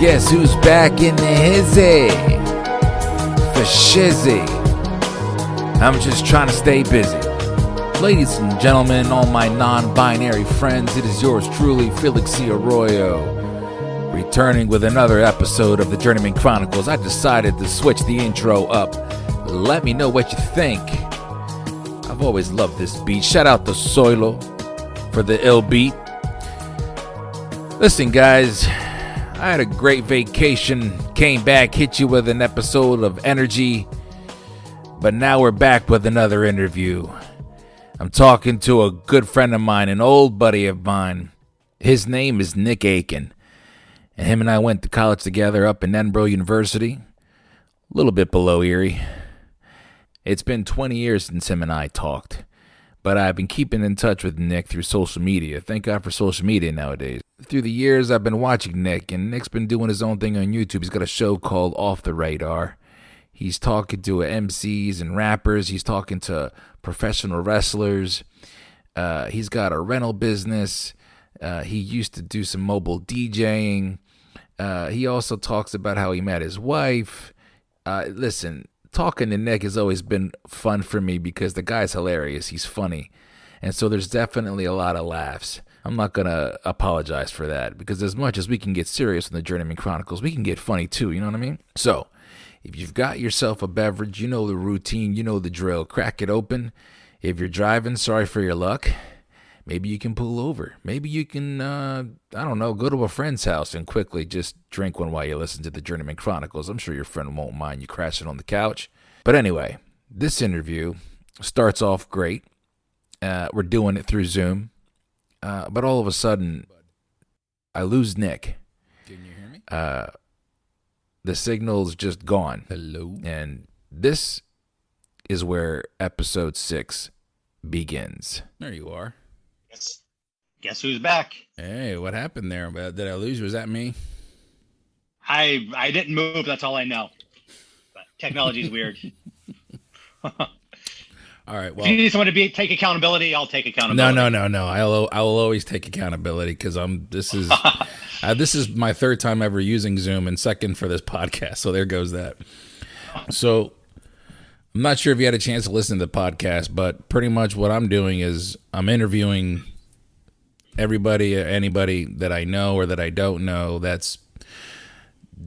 Guess who's back in the hizzy? For shizzy. I'm just trying to stay busy. Ladies and gentlemen, all my non-binary friends, it is yours truly, Felix C. Arroyo, returning with another episode of the Journeyman Chronicles. I decided to switch the intro up. Let me know what you think. I've always loved this beat. Shout out to Soilo for the ill beat. Listen, guys, I had a great vacation, came back, hit you with an episode of energy, but now we're back with another interview. I'm talking to a good friend of mine, an old buddy of mine. His name is Nick Eakin, and him and I went to college together up in Edinburgh University, a little bit below Erie. It's been 20 years since him and I talked, but I've been keeping in touch with Nick through social media. Thank God for social media nowadays. Through the years, I've been watching Nick, and Nick's been doing his own thing on YouTube. He's got a show called Off the Radar. He's talking to MCs and rappers. He's talking to professional wrestlers. He's got a rental business. He used to do some mobile DJing. He also talks about how he met his wife. Listen, talking to Nick has always been fun for me because the guy's hilarious. He's funny. And so there's definitely a lot of laughs. I'm not going to apologize for that because as much as we can get serious in the Journeyman Chronicles, we can get funny too. You know what I mean? So if you've got yourself a beverage, you know the routine, you know the drill, crack it open. If you're driving, sorry for your luck. Maybe you can pull over. Maybe you can, go to a friend's house and quickly just drink one while you listen to the Journeyman Chronicles. I'm sure your friend won't mind you crashing on the couch. But anyway, this interview starts off great. We're doing it through Zoom. But all of a sudden, I lose Nick. Can you hear me? The signal's just gone. Hello. And this is where episode 6 begins. There you are. Guess who's back? Hey, what happened there? Did I lose you? Was that me? I didn't move. That's all I know. But technology's weird. All right. Well, if you need someone to take accountability, I'll take accountability. No. I will always take accountability because this is my third time ever using Zoom and second for this podcast. So there goes that. So I'm not sure if you had a chance to listen to the podcast, but pretty much what I'm doing is I'm interviewing anybody that I know or that I don't know that's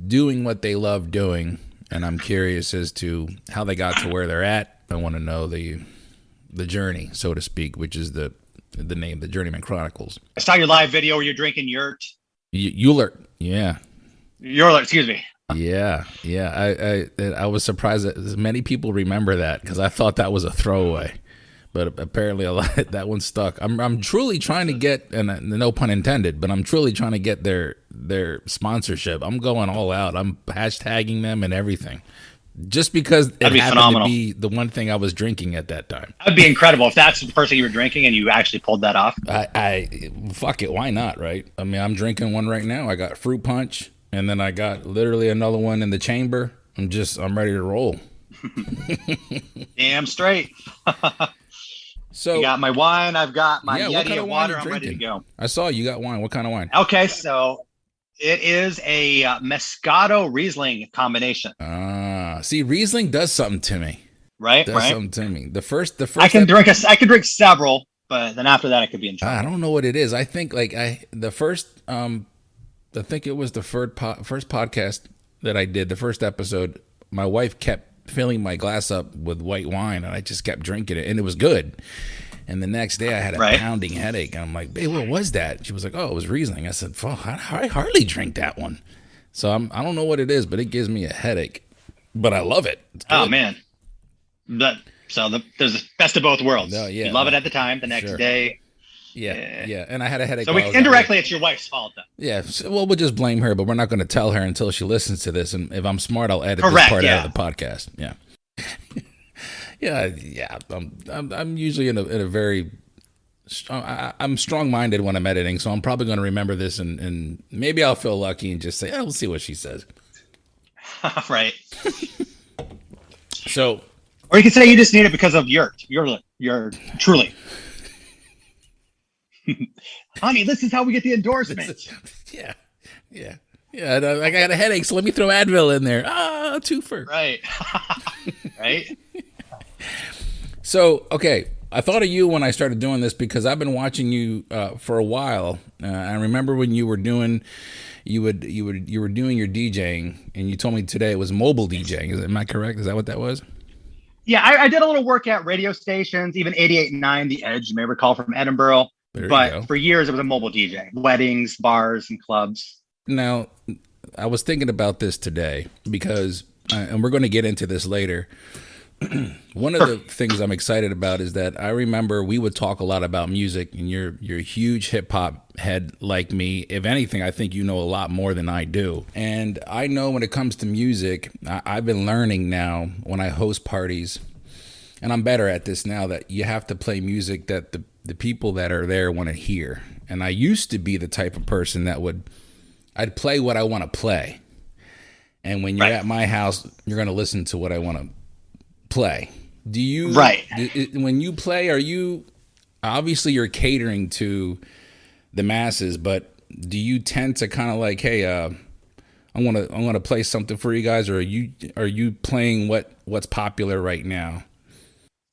doing what they love doing, and I'm curious as to how they got to where they're at. I want to know the journey, so to speak, which is the name, the Journeyman Chronicles. I saw your live video where you're drinking yurt. Yulert, yeah. Yurt, excuse me. Yeah. I was surprised that many people remember that because I thought that was a throwaway, but apparently that one stuck. I'm truly trying to get, and no pun intended, but I'm truly trying to get their sponsorship. I'm going all out. I'm hashtagging them and everything. Just because it happened phenomenal. to be the one thing I was drinking at that time. That would be incredible if that's the first thing you were drinking and you actually pulled that off. I fuck it, why not, right? I mean, I'm drinking one right now. I got fruit punch, and then I got literally another one in the chamber. I'm ready to roll. Damn straight. So you got my wine. I've got my Yeti of water. I'm drinking? ready to go. I saw you got wine. What kind of wine? Okay, so it is a Moscato Riesling combination. See, Riesling does something to me. Right. Something to me. The first. I can drink several, but then after that, I could be in trouble. I don't know what it is. I think I think it was the first podcast that I did, the first episode. My wife kept filling my glass up with white wine, and I just kept drinking it, and it was good. And the next day I had a pounding headache. And I'm like, babe, what was that? She was like, oh, it was Riesling. I said, fuck, I hardly drink that one. So I don't know what it is, but it gives me a headache. But I love it. Oh, man. There's the best of both worlds. No, yeah, you love it at the time. The next day. Yeah. And I had a headache. So indirectly, it's your wife's fault, then. Yeah. Well, we'll just blame her, but we're not going to tell her until she listens to this. And if I'm smart, I'll edit this part out of the podcast. Yeah. Yeah. I'm usually in a very I'm strong-minded when I'm editing, so I'm probably going to remember this, and maybe I'll feel lucky and just say, we'll see what she says. Right. So, or you can say you just need it because of Yurt. You're truly. Honey, this is how we get the endorsements. Yeah. Yeah, I got a headache, so let me throw Advil in there. Ah, twofer. Right. Right. So, okay, I thought of you when I started doing this because I've been watching you for a while. I remember when you were doing, you were doing your DJing, and you told me today it was mobile DJing. Am I correct? Is that what that was? Yeah, I did a little work at radio stations, even 88.9 The Edge, you may recall, from Edinburgh. There you But go. for years, it was a mobile DJ, weddings, bars, and clubs. Now, I was thinking about this today because, and we're going to get into this later. One of the things I'm excited about is that I remember we would talk a lot about music, and you're a huge hip hop head like me. If anything, I think you know a lot more than I do. And I know when it comes to music, I've been learning now when I host parties, and I'm better at this now, that you have to play music that the people that are there want to hear. And I used to be the type of person that I'd play what I want to play. And when you're at my house, you're going to listen to what I want to play. Do you, when you play, are you, obviously you're catering to the masses, but do you tend to kind of like, hey, I want to play something for you guys, or are you playing what's popular right now?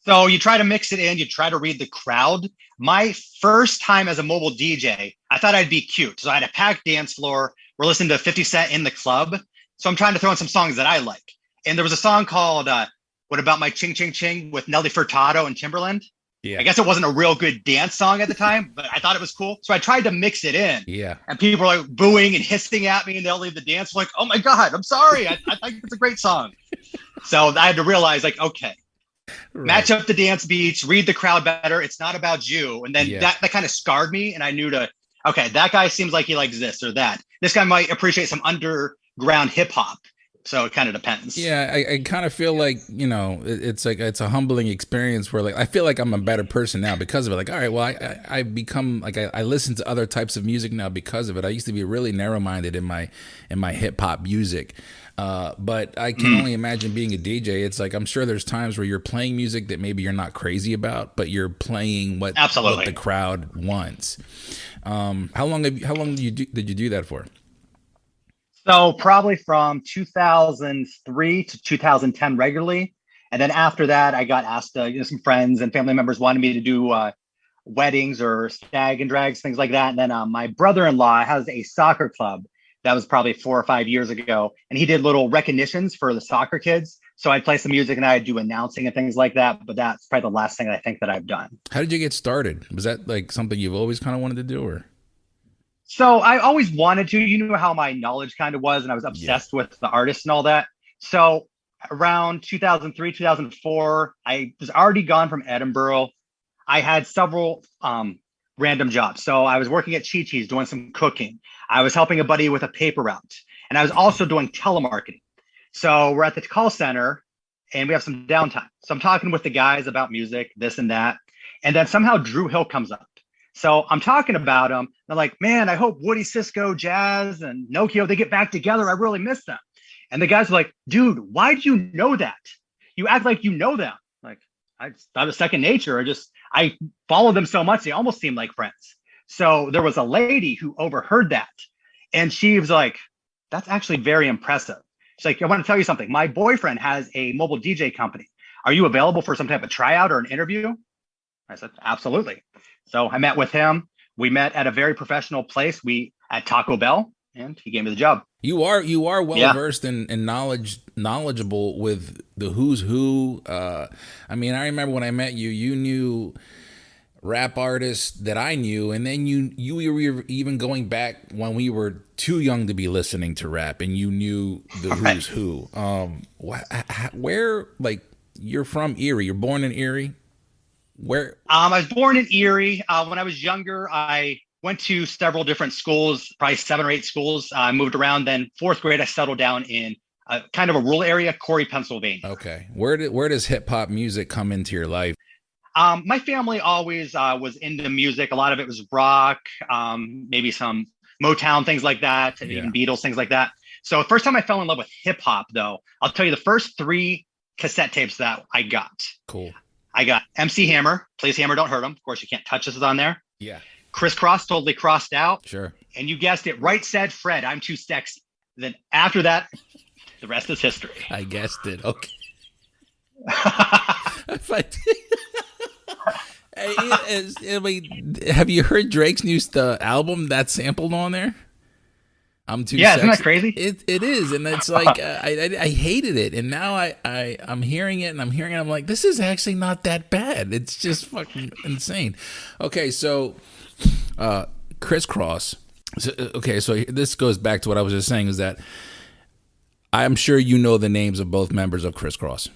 So you try to mix it in, you try to read the crowd. My first time as a mobile DJ, I thought I'd be cute. So I had a packed dance floor. We're listening to 50 Cent in the club. So I'm trying to throw in some songs that I like. And there was a song called What About My Ching Ching Ching with Nelly Furtado and Timberland. Yeah. I guess it wasn't a real good dance song at the time, but I thought it was cool. So I tried to mix it in. Yeah. And people are like booing and hissing at me, and they'll leave the dance like, oh my God, I'm sorry. I think it's a great song. So I had to realize, like, okay, match up the dance beats, read the crowd better. It's not about you. And then that kind of scarred me. And I knew okay, that guy seems like he likes this or that. This guy might appreciate some underground hip hop. So it kind of depends. Yeah, I kind of feel like, it's like it's a humbling experience where, like, I feel like I'm a better person now because of it. Like, all right, well, I become like I listen to other types of music now because of it. I used to be really narrow-minded in my hip hop music. But I can only imagine being a DJ. It's like, I'm sure there's times where you're playing music that maybe you're not crazy about, but you're playing what the crowd wants. How long did you do that for? So probably from 2003 to 2010 regularly. And then after that, I got asked, some friends and family members wanted me to do weddings or stag and drags, things like that. And then my brother-in-law has a soccer club. That was probably 4 or 5 years ago. And he did little recognitions for the soccer kids. So I'd play some music and I'd do announcing and things like that. But that's probably the last thing I think that I've done. How did you get started? Was that like something you've always kind of wanted to do, or? So I always wanted to. You knew how my knowledge kind of was, and I was obsessed with the artists and all that. So around 2003, 2004, I was already gone from Edinburgh. I had several random jobs. So I was working at Chi Chi's doing some cooking. I was helping a buddy with a paper route, and I was also doing telemarketing. So we're at the call center and we have some downtime. So I'm talking with the guys about music, this and that. And then somehow Drew Hill comes up. So I'm talking about him. They're like, man, I hope Woody, Cisco, Jazz, and Nokia, they get back together. I really miss them. And the guys were like, dude, why do you know that? You act like you know them. Like, I thought it was second nature. I followed them so much, they almost seemed like friends. So there was a lady who overheard that. And she was like, that's actually very impressive. She's like, I want to tell you something. My boyfriend has a mobile DJ company. Are you available for some type of tryout or an interview? I said, absolutely. So I met with him. We met at a very professional place. At Taco Bell, and he gave me the job. You are well versed and knowledgeable with the who's who. I mean, I remember when I met you, you knew rap artists that I knew, and then you were even going back when we were too young to be listening to rap, and you knew the who's who. Where, like, you're from Erie? You're born in Erie? Where? I was born in Erie. When I was younger, I went to several different schools, probably 7 or 8 schools. I moved around. Then 4th grade, I settled down in kind of a rural area, Corey, Pennsylvania. Okay. Where does hip hop music come into your life? My family always was into music. A lot of it was rock, maybe some Motown, things like that, even Beatles, things like that. So the first time I fell in love with hip hop, though, I'll tell you the first 3 cassette tapes that I got. Cool. I got MC Hammer, Please Hammer, Don't Hurt 'Em. Of course, You Can't Touch Us is on there. Yeah. Crisscross, Totally Crossed Out. Sure. And you guessed it, Right Said Fred, I'm Too Sexy. Then after that, the rest is history. I guessed it. Okay. Have you heard Drake's new album that's sampled on there? I'm too. Yeah, sexy. Isn't that crazy? It is, and it's like I hated it, and now I'm hearing it, and I'm like, this is actually not that bad. It's just fucking insane. Okay, so Crisscross. Okay, so this goes back to what I was just saying, is that I'm sure you know the names of both members of Crisscross.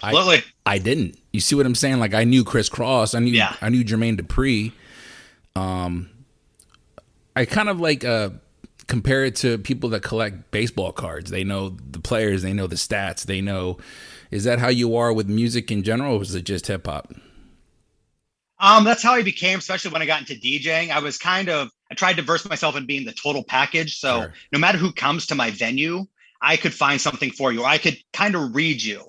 Absolutely. I didn't. You see what I'm saying? Like, I knew Crisscross. I knew Jermaine Dupri. I kind of like compare it to people that collect baseball cards. They know the players. They know the stats. They know. Is that how you are with music in general, or was it just hip hop? That's how I became, especially when I got into DJing. I tried to verse myself in being the total package. So no matter who comes to my venue, I could find something for you, or I could kind of read you,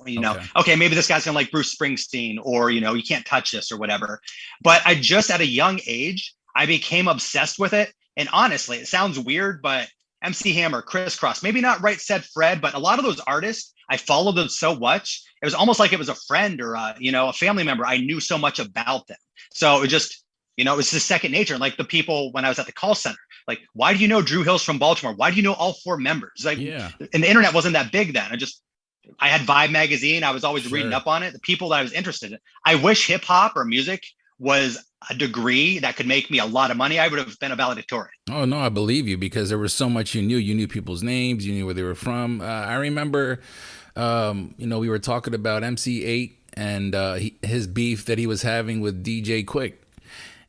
okay, maybe this guy's gonna like Bruce Springsteen, or, you can't touch this or whatever. But I just, at a young age, I became obsessed with it. And honestly, it sounds weird, but MC Hammer, Crisscross, maybe not Right Said Fred, but a lot of those artists, I followed them so much. It was almost like it was a friend or a family member. I knew so much about them. So it just, it was just second nature. Like the people when I was at the call center, like, why do you know Drew Hill's from Baltimore? Why do you know all four members? Like, and the internet wasn't that big then. I had Vibe magazine. I was always reading up on it. The people that I was interested in. I wish hip hop or music was a degree that could make me a lot of money. I would have been a valedictorian. Oh no, I believe you, because there was so much you knew. You knew people's names. You knew where they were from. I remember, we were talking about MC8 and his beef that he was having with DJ Quick.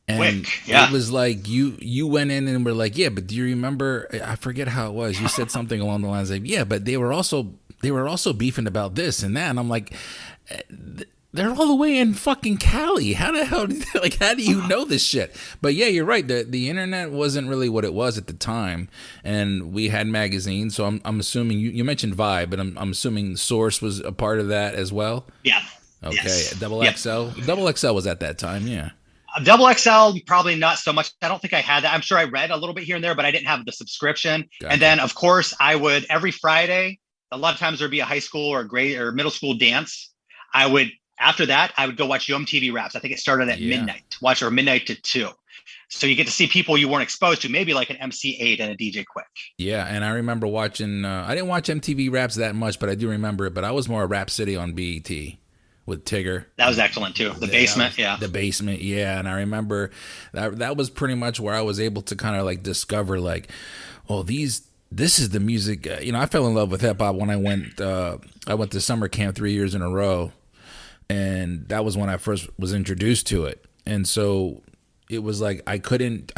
And it was like you went in and were like, yeah, but do you remember? I forget how it was. You said something along the lines of, yeah, but they were also beefing about this and that. And I'm like, they're all the way in fucking Cali. How the hell? How do you know this shit? But yeah, you're right. The internet wasn't really what it was at the time, and we had magazines. So I'm assuming you mentioned Vibe, but I'm assuming Source was a part of that as well. Yeah. Okay. Yes. Double XL. Double XL was at that time. Yeah. Double XL, probably not so much. I don't think I had that. I'm sure I read a little bit here and there, but I didn't have the subscription. Gotcha. And then, of course, I would every Friday. A lot of times there'd be a high school or grade or middle school dance. After that, I would go watch UMTV Raps. I think it started at midnight. Watch or midnight to 2. So you get to see people you weren't exposed to, maybe like an MC8 and a DJ Quick. Yeah, and I remember watching. I didn't watch MTV Raps that much, but I do remember it. But I was more a Rap City on BET. With Tigger. That was excellent too. The Basement, The Basement, yeah. And I remember that was pretty much where I was able to kind of like discover like, oh, this is the music. I fell in love with hip hop when I went to summer camp 3 years in a row, and that was when I first was introduced to it. And so it was like I couldn't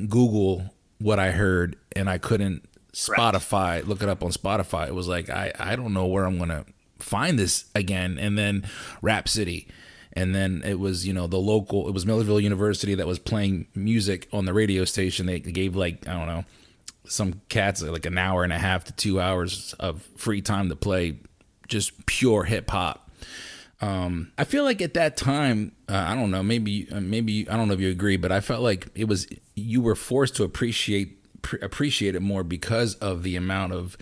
Google what I heard, and I couldn't look it up on Spotify. It was like I don't know where I'm gonna find this again. And then Rap City, and then it was it was Millerville University that was playing music on the radio station. They gave like, I don't know, some cats like an hour and a half to 2 hours of free time to play just pure hip hop. I feel like at that time, I don't know, maybe I don't know if you agree, but I felt like you were forced to appreciate it more because of the amount of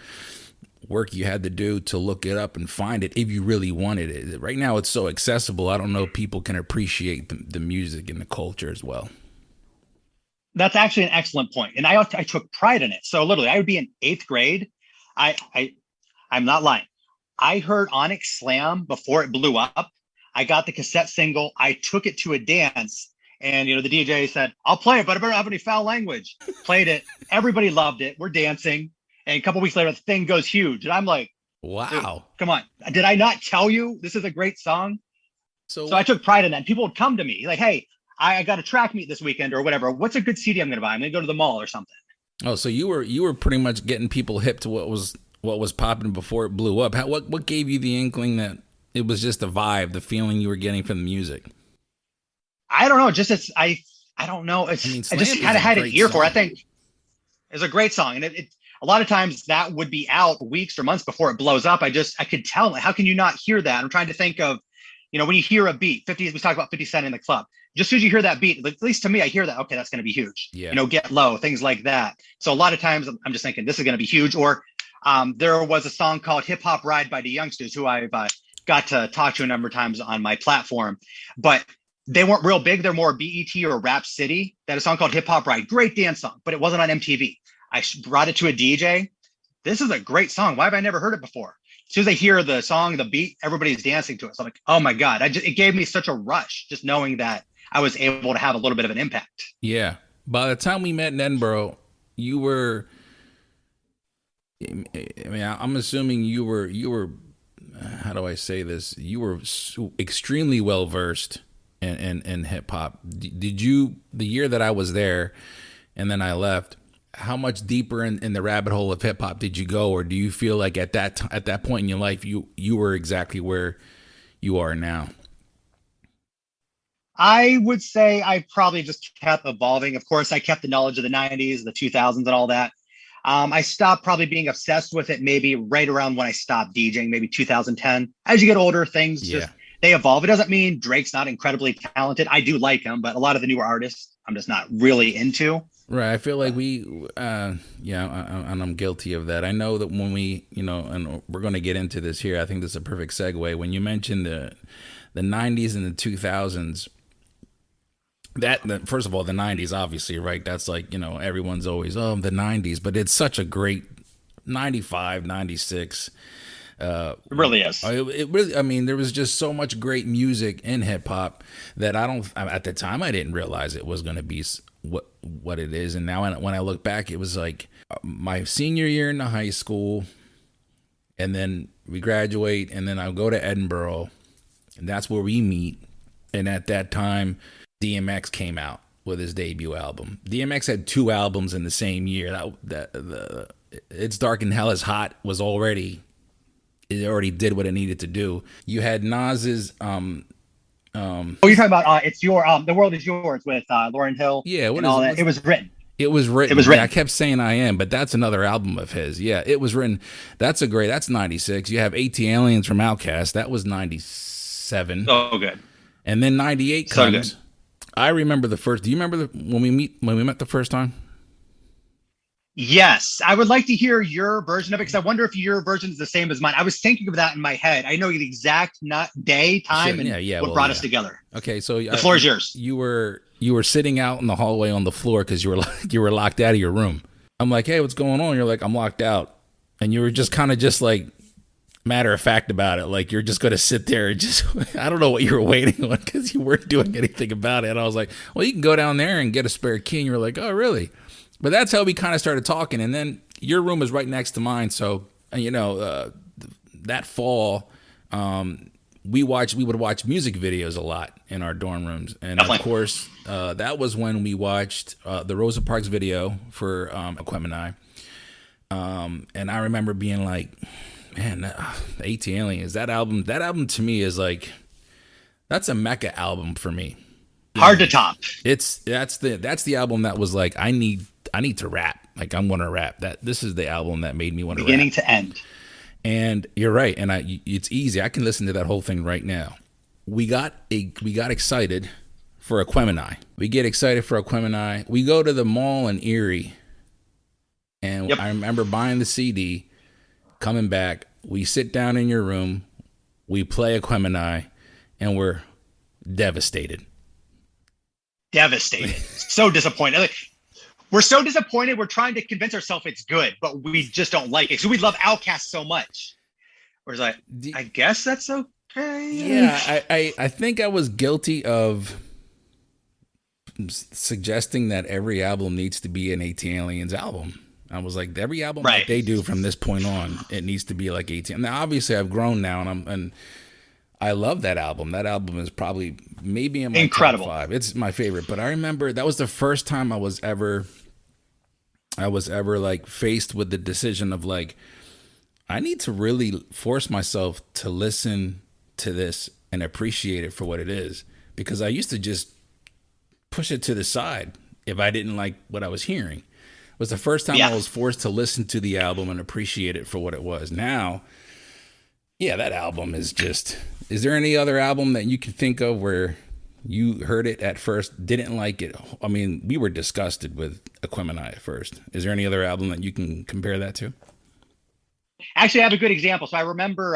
work you had to do to look it up and find it if you really wanted it. Right now it's so accessible. I don't know if people can appreciate the music and the culture as well. That's actually an excellent point. And I took pride in it. So literally I would be in 8th grade. I'm not lying. I heard Onyx Slam before it blew up. I got the cassette single. I took it to a dance, and the DJ said, I'll play it, but I better not have any foul language. Played it. Everybody loved it. We're dancing. And a couple weeks later, the thing goes huge. And I'm like, wow, come on. Did I not tell you this is a great song? So I took pride in that. People would come to me like, hey, I got a track meet this weekend or whatever. What's a good CD I'm going to buy? I'm going to go to the mall or something. Oh, so you were pretty much getting people hip to what was popping before it blew up. What gave you the inkling that it was just a vibe, the feeling you were getting from the music? I don't know. I don't know. I just kind of had an ear for it. I think it's a great song. And it a lot of times that would be out weeks or months before it blows up. I could tell. How can you not hear that? I'm trying to think of, when you hear a beat, we talk about 50 Cent in the club. just as soon as you hear that beat, at least to me, I hear that, okay, that's going to be huge. Yeah. You know, Get Low, things like that. So a lot of times I'm just thinking this is going to be huge. Or there was a song called Hip Hop Ride by the Youngsters, who I've got to talk to a number of times on my platform, but they weren't real big. They're more BET or Rap City. They had a song called Hip Hop Ride, great dance song, but it wasn't on MTV. I brought it to a DJ. This is a great song. Why have I never heard it before? As soon as I hear the song, the beat, everybody's dancing to it. So I'm like, oh my God, it gave me such a rush just knowing that I was able to have a little bit of an impact. Yeah. By the time we met in Edinburgh, you were, I mean, I'm assuming you were, how do I say this? You were extremely well versed in hip hop. Did you, the year that I was there and then I left, how much deeper in the rabbit hole of hip hop did you go? Or do you feel like at that point in your life, you were exactly where you are now? I would say I probably just kept evolving. Of course, I kept the knowledge of the 90s, the 2000s and all that. I stopped probably being obsessed with it maybe right around when I stopped DJing, maybe 2010. As you get older, things just, they evolve. It doesn't mean Drake's not incredibly talented. I do like him, but a lot of the newer artists, I'm just not really into. Right. I feel like and I'm guilty of that. I know that when we, and we're going to get into this here, I think this is a perfect segue. When you mentioned the 90s and the 2000s, first of all, the 90s, obviously, right? That's like, everyone's always, the 90s, but it's such a great 95, 96. It really is. It really, I mean, there was just so much great music in hip hop that at the time, I didn't realize it was going to be what it is. And now when I look back, it was like my senior year in the high school, and then we graduate, and then I'll go to Edinburgh, and that's where we meet. And at that time, DMX came out with his debut album. DMX had 2 albums in the same year. It's Dark and Hell is Hot was already did what it needed to do. You had Nas's you're talking about it's your The World Is Yours with Lauryn Hill. Yeah, it was written. It was written. Yeah, I kept saying I Am, but that's another album of his. Yeah, it was written. That's 96. You have AT-Aliens from Outkast. That was 97. Oh, good. And then 98 comes. So I remember the first. Do you remember when we met the first time? Yes, I would like to hear your version of it, because I wonder if your version is the same as mine. I was thinking of that in my head. I know the exact day, time, and what brought us together. Okay, so the floor is yours. You were sitting out in the hallway on the floor because you were locked out of your room. I'm like, hey, what's going on? You're like, I'm locked out, and you were just kind of just like matter of fact about it. Like, you're just going to sit there and just, I don't know what you were waiting on, because you weren't doing anything about it. And I was like, well, you can go down there and get a spare key. And you were like, oh, really? But that's how we kind of started talking. And then your room is right next to mine. So, that fall, we would watch music videos a lot in our dorm rooms. And of course, that was when we watched the Rosa Parks video for Aquemini. And I remember being like, man, the AT-Aliens, that album to me is like, that's a Mecca album for me. Hard to top. That's the album that was like, I need to rap. Like, I'm going to rap. This is the album that made me want to rap. Beginning to end. And you're right. And it's easy. I can listen to that whole thing right now. We got excited for Aquemini. We get excited for Aquemini. We go to the mall in Erie. And I remember buying the CD, coming back. We sit down in your room. We play Aquemini. And we're devastated. So disappointed. Like, we're so disappointed. We're trying to convince ourselves it's good, but we just don't like it. So we love Outkast so much. We're like, I guess that's okay. Yeah, I think I was guilty of suggesting that every album needs to be an AT-Aliens album. I was like, every album that they do from this point on, it needs to be like AT. Now, obviously, I've grown now, and I love that album. That album is probably maybe in my top 5. It's my favorite. But I remember that was the first time I was ever like faced with the decision of like, I need to really force myself to listen to this and appreciate it for what it is. Because I used to just push it to the side if I didn't like what I was hearing. It was the first time I was forced to listen to the album and appreciate it for what it was. Now, that album is just... Is there any other album that you can think of where You heard it at first, didn't like it. I mean, we were disgusted with Aquemini at first. Is there any other album that you can compare that to? Actually, I have a good example. So I remember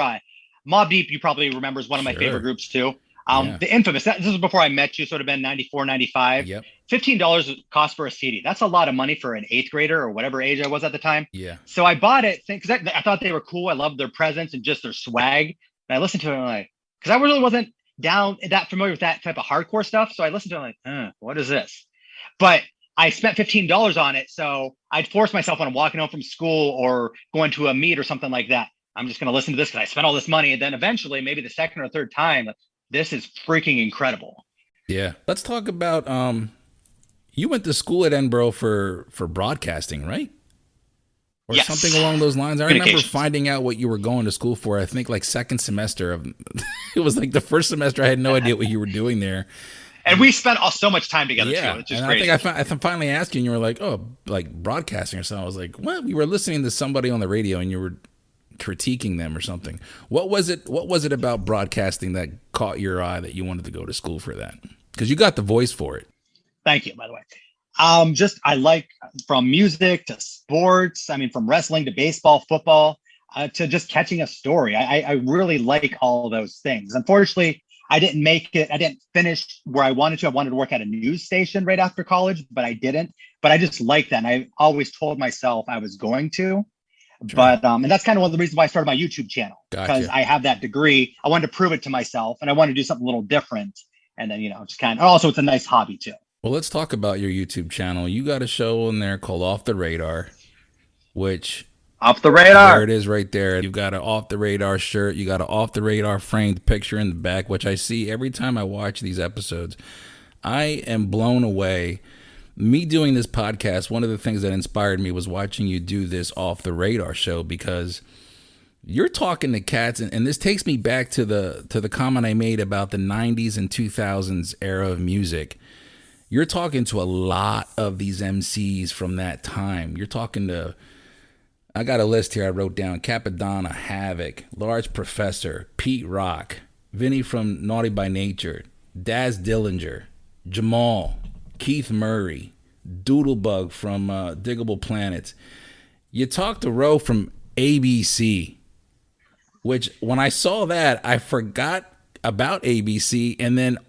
Mobb Deep, you probably remember, is one of my favorite groups too. The infamous, this was before I met you, sort of been 94, 95. Yep. $15 cost for a CD. That's a lot of money for an 8th grader or whatever age I was at the time. Yeah. So I bought it because I thought they were cool. I loved their presence and just their swag. And I listened to it and like, because I really wasn't that familiar with that type of hardcore stuff. So I listened to it like, what is this? But I spent $15 on it. So I'd force myself when I'm walking home from school or going to a meet or something like that. I'm just going to listen to this because I spent all this money. And then eventually, maybe the second or third time, this is freaking incredible. Yeah. Let's talk about, you went to school at Edinburgh for broadcasting, right? Or yes. Something along those lines. I remember finding out what you were going to school for. I think like second semester of, it was like the first semester. I had no idea what you were doing there. And we spent so much time together too. It's just crazy. I think I finally asked you and you were like, oh, like broadcasting or something. I was like, what? We were listening to somebody on the radio and you were critiquing them or something. What was it about broadcasting that caught your eye that you wanted to go to school for that? Because you got the voice for it. Thank you, by the way. I like from music to sports. I mean, from wrestling to baseball, football, to just catching a story. I really like all those things. Unfortunately, I didn't make it. I didn't finish where I wanted to. I wanted to work at a news station right after college, but I didn't. But I just like that. And I always told myself I was going to. Sure. But and that's kind of one of the reasons why I started my YouTube channel, because I have that degree. I wanted to prove it to myself, and I wanted to do something a little different. And then, just kind of, also it's a nice hobby too. Well, let's talk about your YouTube channel. You got a show in there called Off the Radar, which Off the Radar. There it is right there. You've got an Off the Radar shirt. You got an Off the Radar framed picture in the back, which I see every time I watch these episodes. I am blown away. Me doing this podcast, one of the things that inspired me was watching you do this Off the Radar show, because you're talking to cats, and this takes me back to the comment I made about the 90s and 2000s era of music. You're talking to a lot of these MCs from that time. You're talking to, I got a list here I wrote down: Capadonna, Havoc, Large Professor, Pete Rock, Vinny from Naughty by Nature, Daz Dillinger, Jamal, Keith Murray, Doodlebug from Diggable Planets. You talked to Ro from ABC, which when I saw that, I forgot about ABC, and then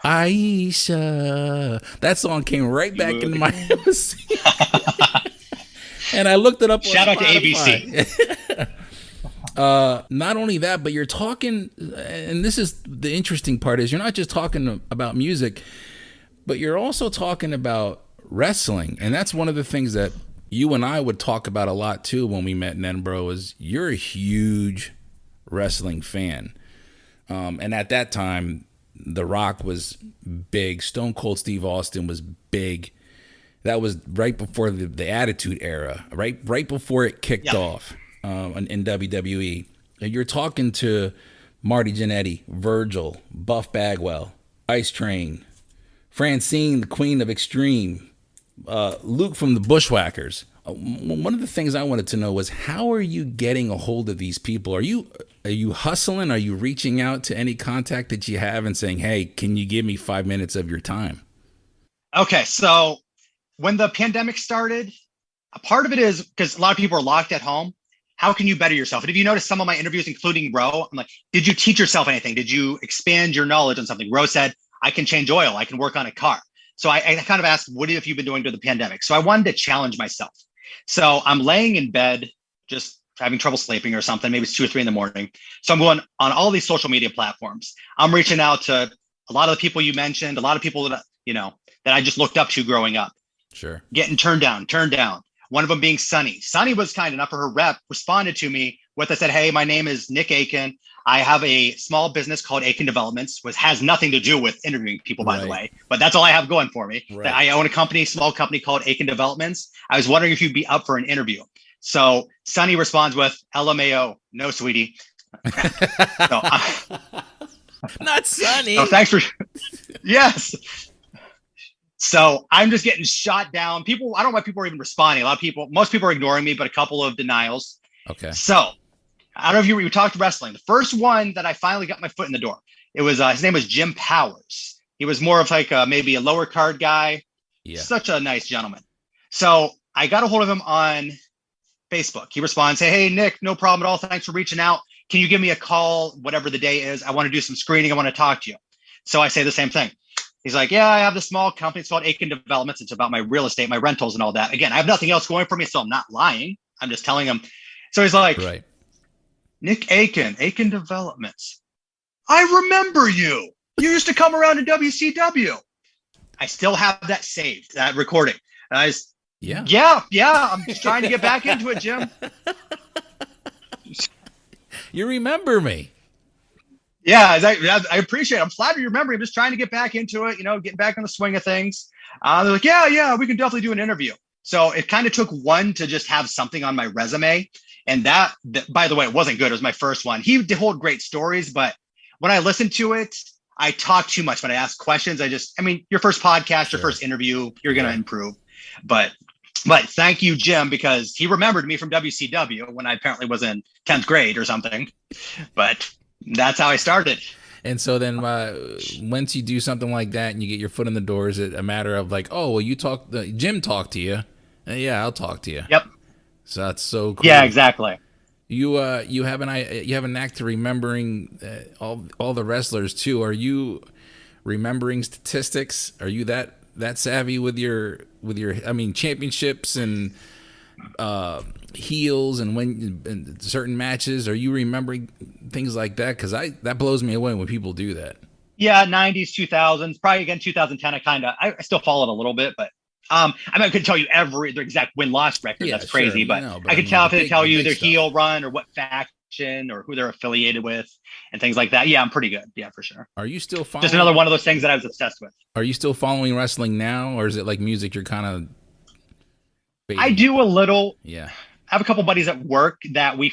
Aisha, that song came right back into my head. And I looked it up on Shout out Spotify. to ABC. Not only that, but you're talking, and this is the interesting part, is you're not just talking about music, but you're also talking about wrestling. And that's one of the things that you and I would talk about a lot too when we met in Edinburgh, is you're a huge wrestling fan. And at that time, The Rock was big. Stone Cold Steve Austin was big. That was right before the Attitude Era, right before it kicked off in WWE. And you're talking to Marty Jannetty, Virgil, Buff Bagwell, Ice Train, Francine, the Queen of Extreme, Luke from the Bushwhackers. One of the things I wanted to know was, how are you getting a hold of these people? Are you hustling? Are you reaching out to any contact that you have and saying, hey, can you give me 5 minutes of your time? Okay, so when the pandemic started, a part of it is because a lot of people are locked at home. How can you better yourself? And if you notice some of my interviews, including Ro, I'm like, did you teach yourself anything? Did you expand your knowledge on something? Ro said, I can change oil. I can work on a car. So I kind of asked, what have you been doing during the pandemic? So I wanted to challenge myself. So I'm laying in bed, just having trouble sleeping or something. Maybe it's 2 or 3 in the morning. So I'm going on all these social media platforms. I'm reaching out to a lot of the people you mentioned, a lot of people that, that I just looked up to growing up. Sure. Getting turned down. One of them being Sunny. Sunny was kind enough, for her rep responded to me with, I said, hey, my name is Nick Eakin. I have a small business called Eakin Developments, which has nothing to do with interviewing people, by the way, but that's all I have going for me. Right. I own a small company called Eakin Developments. I was wondering if you'd be up for an interview. So Sunny responds with, LMAO, no, sweetie. Not Sunny. So thanks for, yes. So I'm just getting shot down. I don't know why people are even responding. Most people are ignoring me, but a couple of denials. Okay. So I don't know if you talked wrestling. The first one that I finally got my foot in the door, it was his name was Jim Powers. He was more of like maybe a lower card guy. Yeah. Such a nice gentleman. So I got a hold of him on Facebook. He responds, hey, Nick, no problem at all. Thanks for reaching out. Can you give me a call, whatever the day is? I want to do some screening. I want to talk to you. So I say the same thing. He's like, yeah, I have this small company. It's called Eakin Developments. It's about my real estate, my rentals and all that. Again, I have nothing else going for me, so I'm not lying. I'm just telling him. So he's like, right. Nick Eakin Developments. I remember you. You used to come around to WCW. I still have that saved, that recording. And I just, yeah. I'm just trying to get back into it, Jim. You remember me. Yeah, I appreciate it. I'm flattered you remember. I'm just trying to get back into it, getting back in the swing of things. They're like, yeah, we can definitely do an interview. So it kind of took one to just have something on my resume. And that, by the way, it wasn't good. It was my first one. He told great stories, but when I listened to it, I talk too much when I ask questions. Your first podcast, your first interview, you're going to improve. But thank you, Jim, because he remembered me from WCW when I apparently was in 10th grade or something. But that's how I started. And so then once you do something like that and you get your foot in the door, is it a matter of like, oh, well, Jim talked to you? Yeah, I'll talk to you. Yep. So that's so cool. Yeah, exactly. You have a knack to remembering all the wrestlers too. Are you remembering statistics? Are you that savvy with your championships and heels and when in certain matches? Are you remembering things like that? Because that blows me away when people do that. Yeah, 90s, 2000s, probably again 2010. I still follow it a little bit, but I could tell you the exact win-loss record. Yeah, that's crazy, sure, but I could tell you their heel run or what faction or who they're affiliated with and things like that. Yeah, I'm pretty good. Yeah, for sure. Are you still following? Just another one of those things that I was obsessed with. Are you still following wrestling now, or is it like music? You're kind of. I do a little. Yeah. I have a couple buddies at work that we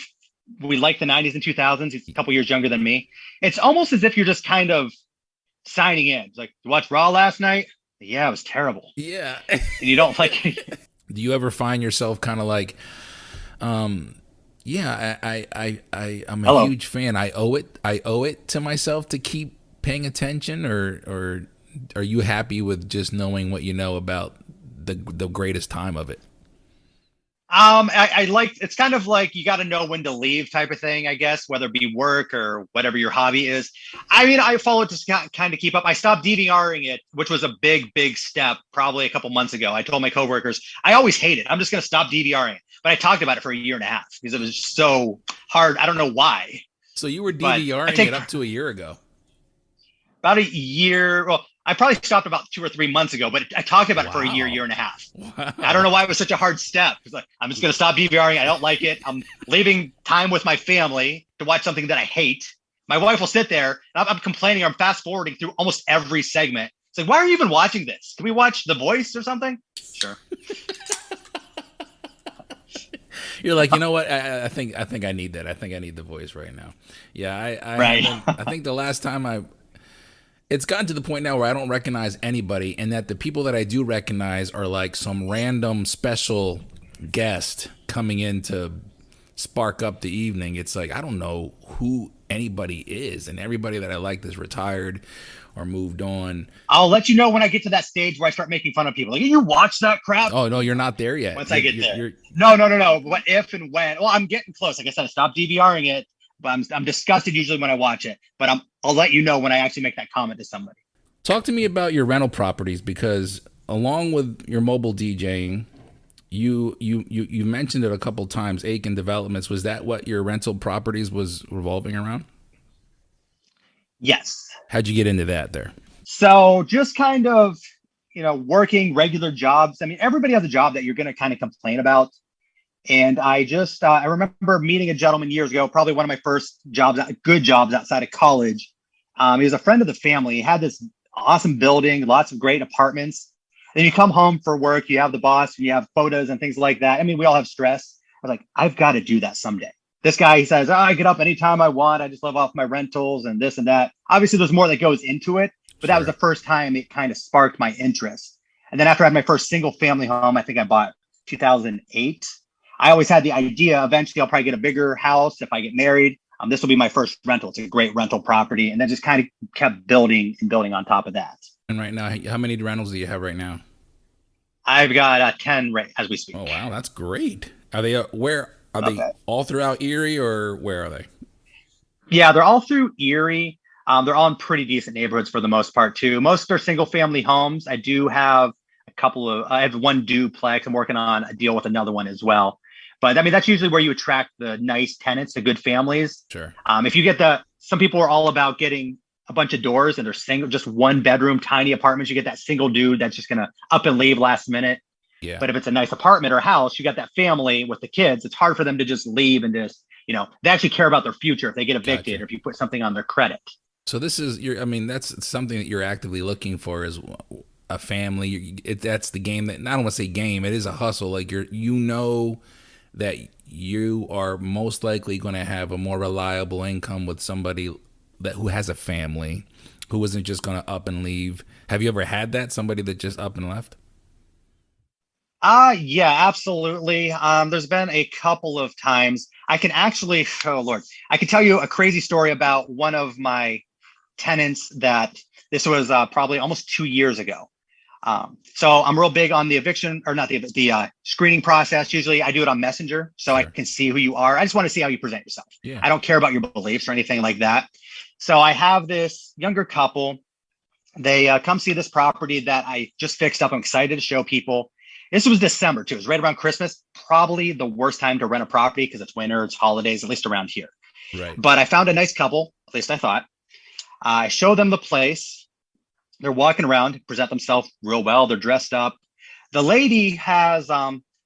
like the 90s and 2000s. He's a couple years younger than me. It's almost as if you're just kind of signing in. It's like, you watched Raw last night? Yeah, it was terrible. Yeah. And you don't like it. Do you ever find yourself kind of like, yeah, I'm a huge fan. I owe it to myself to keep paying attention, or are you happy with just knowing what you know about the greatest time of it? I like, it's kind of like you got to know when to leave type of thing, I guess, whether it be work or whatever your hobby is. I follow it to kind of keep up. I stopped DVRing it, which was a big step probably a couple months ago. I told my coworkers, I always hate it. I'm just going to stop DVRing it. But I talked about it for a year and a half because it was so hard. I don't know why. So you were DVRing it up to a year ago? About a year. Well, I probably stopped about 2 or 3 months ago, but I talked about it for a year and a half. Wow. I don't know why it was such a hard step. It's like, I'm just going to stop DVRing. I don't like it. I'm leaving time with my family to watch something that I hate. My wife will sit there and I'm complaining. I'm fast forwarding through almost every segment. It's like, why are you even watching this? Can we watch The Voice or something? Sure. You're like, you know what? I think I need that. I think I need The Voice right now. Yeah. I think the last time it's gotten to the point now where I don't recognize anybody, and that the people that I do recognize are like some random special guest coming in to spark up the evening. It's like, I don't know who anybody is, and everybody that I liked is retired or moved on. I'll let you know when I get to that stage where I start making fun of people. Like, you watch that crap? Oh, no, you're not there yet. Once I get there. No. What if and when? Well, I'm getting close. Like I said, I stopped DVRing it. But I'm disgusted usually when I watch it, but I'll let you know when I actually make that comment to somebody. Talk to me about your rental properties, because along with your mobile DJing, you mentioned it a couple times, Eakin Developments. Was that what your rental properties was revolving around? Yes. How'd you get into that there? So just kind of, working regular jobs. I mean, everybody has a job that you're going to kind of complain about. And I remember meeting a gentleman years ago, probably one of my first jobs, good jobs outside of college. He was a friend of the family. He had this awesome building, lots of great apartments. Then you come home for work, you have the boss, you have quotas and things like that. I mean, we all have stress. I was like, I've got to do that someday. This guy, he says, I get up anytime I want. I just live off my rentals and this and that. Obviously, there's more that goes into it, but that was the first time it kind of sparked my interest. And then after I had my first single family home, I think I bought 2008. I always had the idea, eventually I'll probably get a bigger house if I get married. This will be my first rental. It's a great rental property. And then just kind of kept building and building on top of that. And right now, how many rentals do you have right now? I've got 10 right as we speak. Oh wow, that's great. Are they where are they Okay. all throughout Erie or where are they? Yeah, they're all through Erie. They're all in pretty decent neighborhoods for the most part too. Most are single family homes. I do have a couple of. I have one duplex. I'm working on a deal with another one as well. But I mean, that's usually where you attract the nice tenants, the good families. Sure. If you get some people are all about getting a bunch of doors and they're single, just one bedroom, tiny apartments. You get that single dude that's just gonna up and leave last minute. Yeah. But if it's a nice apartment or house, you got that family with the kids. It's hard for them to just leave and just, they actually care about their future if they get evicted Gotcha. or if you put something on their credit. So this is I mean, that's something that you're actively looking for is a family. That's the game that, I don't want to say game. It is a hustle. Like that you are most likely going to have a more reliable income with somebody who has a family, who isn't just going to up and leave. Have you ever had that, somebody that just up and left? Yeah, absolutely. There's been a couple of times I can actually, oh Lord, I can tell you a crazy story about one of my tenants that this was probably almost 2 years ago. So I'm real big on the eviction or not the screening process. Usually I do it on Messenger so I Sure. can see who you are. I just want to see how you present yourself. Yeah. I don't care about your beliefs or anything like that. So I have this younger couple. They come see this property that I just fixed up. I'm excited to show people. This was December too. It was right around Christmas. Probably the worst time to rent a property because it's winter, it's holidays, at least around here. Right. But I found a nice couple, at least I thought. I show them the place. They're walking around, present themselves real well. They're dressed up. The lady has,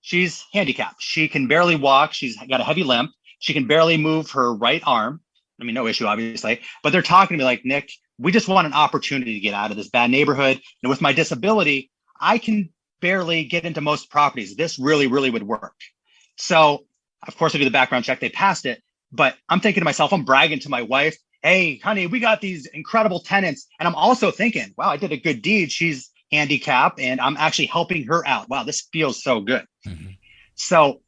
she's handicapped. She can barely walk. She's got a heavy limp. She can barely move her right arm. I mean, no issue, obviously. But they're talking to me like, Nick, we just want an opportunity to get out of this bad neighborhood. And with my disability, I can barely get into most properties. This really, really would work. So, of course, I do the background check. They passed it. But I'm thinking to myself, I'm bragging to my wife, hey, honey, we got these incredible tenants. And I'm also thinking, wow, I did a good deed. She's handicapped and I'm actually helping her out. Wow, this feels so good. Mm-hmm. So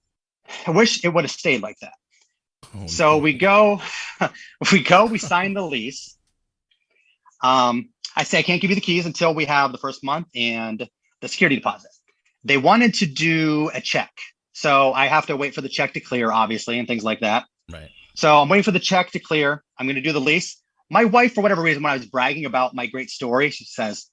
I wish it would have stayed like that. Oh, So no. we sign the lease. I say I can't give you the keys until we have the first month and the security deposit. They wanted to do a check. So I have to wait for the check to clear, obviously, and things like that. Right. So I'm waiting for the check to clear. I'm going to do the lease. My wife, for whatever reason, when I was bragging about my great story, she says,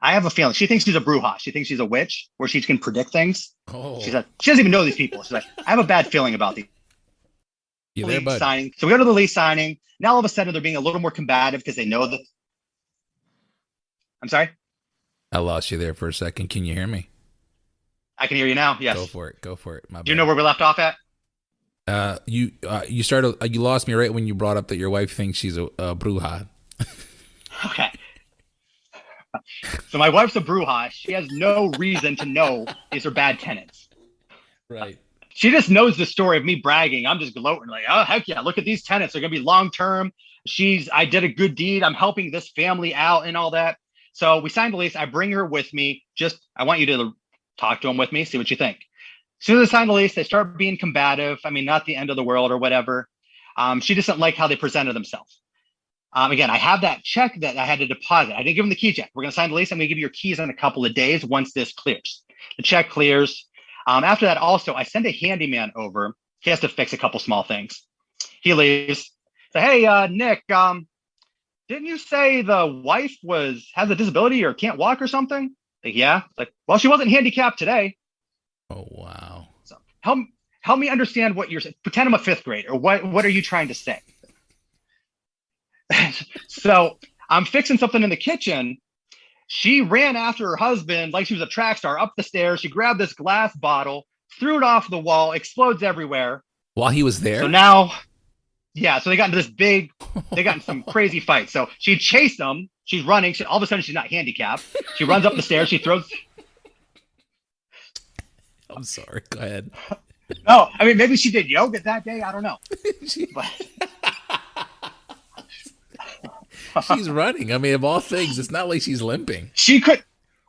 I have a feeling. She thinks she's a bruja. She thinks she's a witch where she can predict things. Oh. She said, she doesn't even know these people. She's like, I have a bad feeling about these. You there, bud? Signing. So we go to the lease signing. Now all of a sudden they're being a little more combative because they know that. I'm sorry? I lost you there for a second. Can you hear me? I can hear you now. Yes. Go for it. Go for it. My bad. Do you know where we left off at? You lost me right when you brought up that your wife thinks she's a bruja. Okay. So my wife's a bruja. She has no reason to know these are bad tenants. Right. She just knows the story of me bragging. I'm just gloating like, oh, heck yeah, look at these tenants. They're going to be long-term. I did a good deed. I'm helping this family out and all that. So we signed the lease. I bring her with me. I want you to talk to them with me, see what you think. As soon as I sign the lease, they start being combative. I mean, not the end of the world or whatever. She doesn't like how they presented themselves. Again, I have that check that I had to deposit. I didn't give them the key check. We're going to sign the lease. I'm going to give you your keys in a couple of days once this clears. The check clears. After that, also, I send a handyman over. He has to fix a couple small things. He leaves. So, hey, Nick, didn't you say the wife has a disability or can't walk or something? Like, yeah. It's like, well, she wasn't handicapped today. Oh, wow. So help me understand what you're saying. Pretend I'm a fifth grader. What are you trying to say? So I'm fixing something in the kitchen. She ran after her husband like she was a track star up the stairs. She grabbed this glass bottle, threw it off the wall, explodes everywhere. While he was there? So now, yeah, so they got into they got in some crazy fight. So she chased them. She's running. All of a sudden, she's not handicapped. She runs up the stairs. She throws. I'm sorry. Go ahead. No, I mean, maybe she did yoga that day. I don't know. But... She's running. I mean, of all things, it's not like she's limping. She could.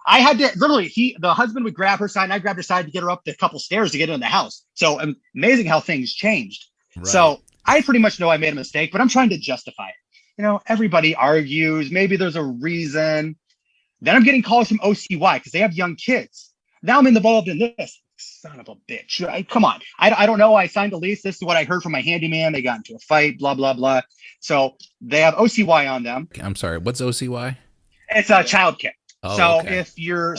I had to literally. The husband would grab her side, and I grabbed her side to get her up the couple stairs to get in the house. So amazing how things changed. Right. So I pretty much know I made a mistake, but I'm trying to justify it. Everybody argues. Maybe there's a reason. Then I'm getting calls from OCY because they have young kids. Now I'm involved in this. Son of a bitch. Come on. I don't know. I signed a lease. This is what I heard from my handyman. They got into a fight, blah, blah, blah. So they have OCY on them. I'm sorry. What's OCY? It's a child care. Oh, so okay. if you're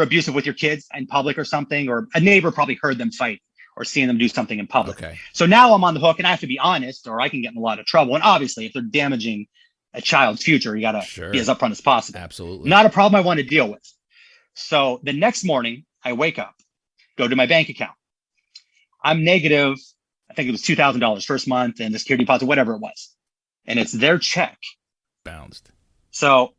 abusive with your kids in public or something, or a neighbor probably heard them fight or seeing them do something in public. Okay. So now I'm on the hook and I have to be honest or I can get in a lot of trouble. And obviously if they're damaging a child's future, you got to be as upfront as possible. Absolutely. Not a problem I want to deal with. So the next morning I wake up, go to my bank account. I'm negative, I think it was $2,000 first month and the security deposit, whatever it was. And it's their check. Bounced. So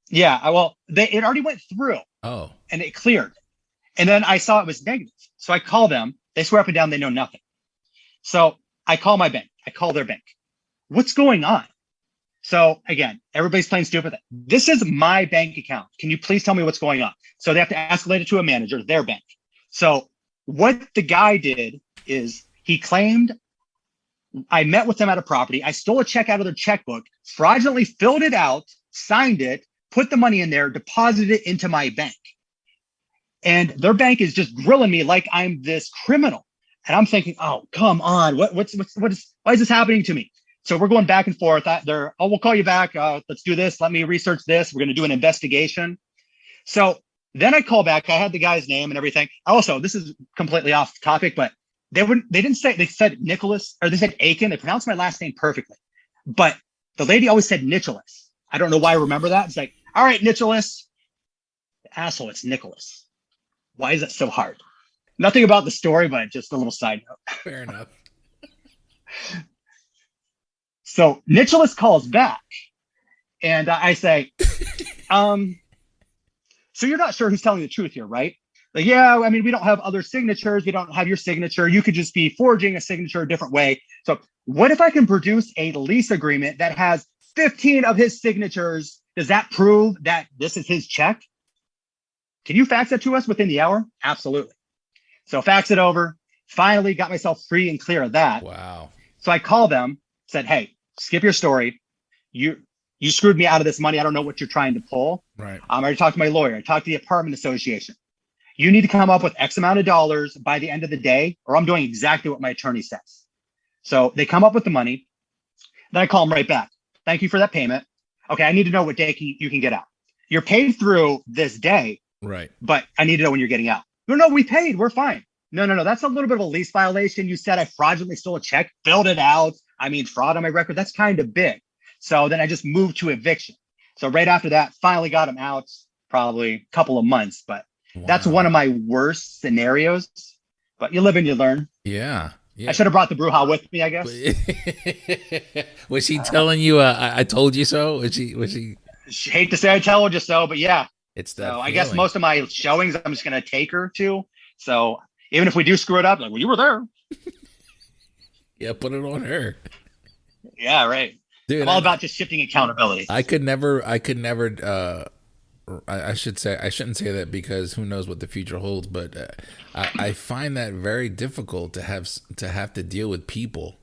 yeah, it already went through. Oh. And it cleared. And then I saw it was negative. So I call them. They swear up and down they know nothing. So I call my bank. I call their bank. What's going on? So again, everybody's playing stupid. This is my bank account. Can you please tell me what's going on? So they have to escalate it to a manager, their bank. So what the guy did is he claimed I met with them at a property. I stole a check out of their checkbook, fraudulently filled it out, signed it, put the money in there, deposited it into my bank. And their bank is just grilling me like I'm this criminal. And I'm thinking, oh, come on. Why is this happening to me? So we're going back and forth. We'll call you back. Let's do this. Let me research this. We're going to do an investigation. So then I call back. I had the guy's name and everything. Also, this is completely off topic, but they said Nicholas, or they said Eakin. They pronounced my last name perfectly. But the lady always said Nicholas. I don't know why I remember that. It's like, all right, Nicholas. Asshole, it's Nicholas. Why is it so hard? Nothing about the story, but just a little side note. Fair enough. So Nicholas calls back and I say, so you're not sure who's telling the truth here, right? Like, yeah, I mean, we don't have other signatures. We don't have your signature. You could just be forging a signature a different way. So what if I can produce a lease agreement that has 15 of his signatures? Does that prove that this is his check? Can you fax that to us within the hour? Absolutely. So fax it over. Finally got myself free and clear of that. Wow. So I called them, said, hey, skip your story. You screwed me out of this money. I don't know what you're trying to pull. Right. I already talked to my lawyer. I talked to the apartment association. You need to come up with X amount of dollars by the end of the day, or I'm doing exactly what my attorney says. So they come up with the money. Then I call them right back. Thank you for that payment. Okay, I need to know what day you can get out. You're paid through this day. Right. But I need to know when you're getting out. No, we paid. We're fine. No. That's a little bit of a lease violation. You said I fraudulently stole a check, filled it out. I mean, fraud on my record. That's kind of big. So then I just moved to eviction. So right after that, finally got him out, probably a couple of months. But that's one of my worst scenarios. But you live and you learn. Yeah. I should have brought the brouhaha with me, I guess. Was she telling you, I told you so? Was she? Hate to say I told you so, but yeah. It's that. So I guess most of my showings, I'm just going to take her to. So even if we do screw it up, like, well, you were there. Yeah, put it on her. Yeah, right. Dude, I'm all about just shifting accountability. I should say, I shouldn't say that because who knows what the future holds, but I find that very difficult to have to deal with people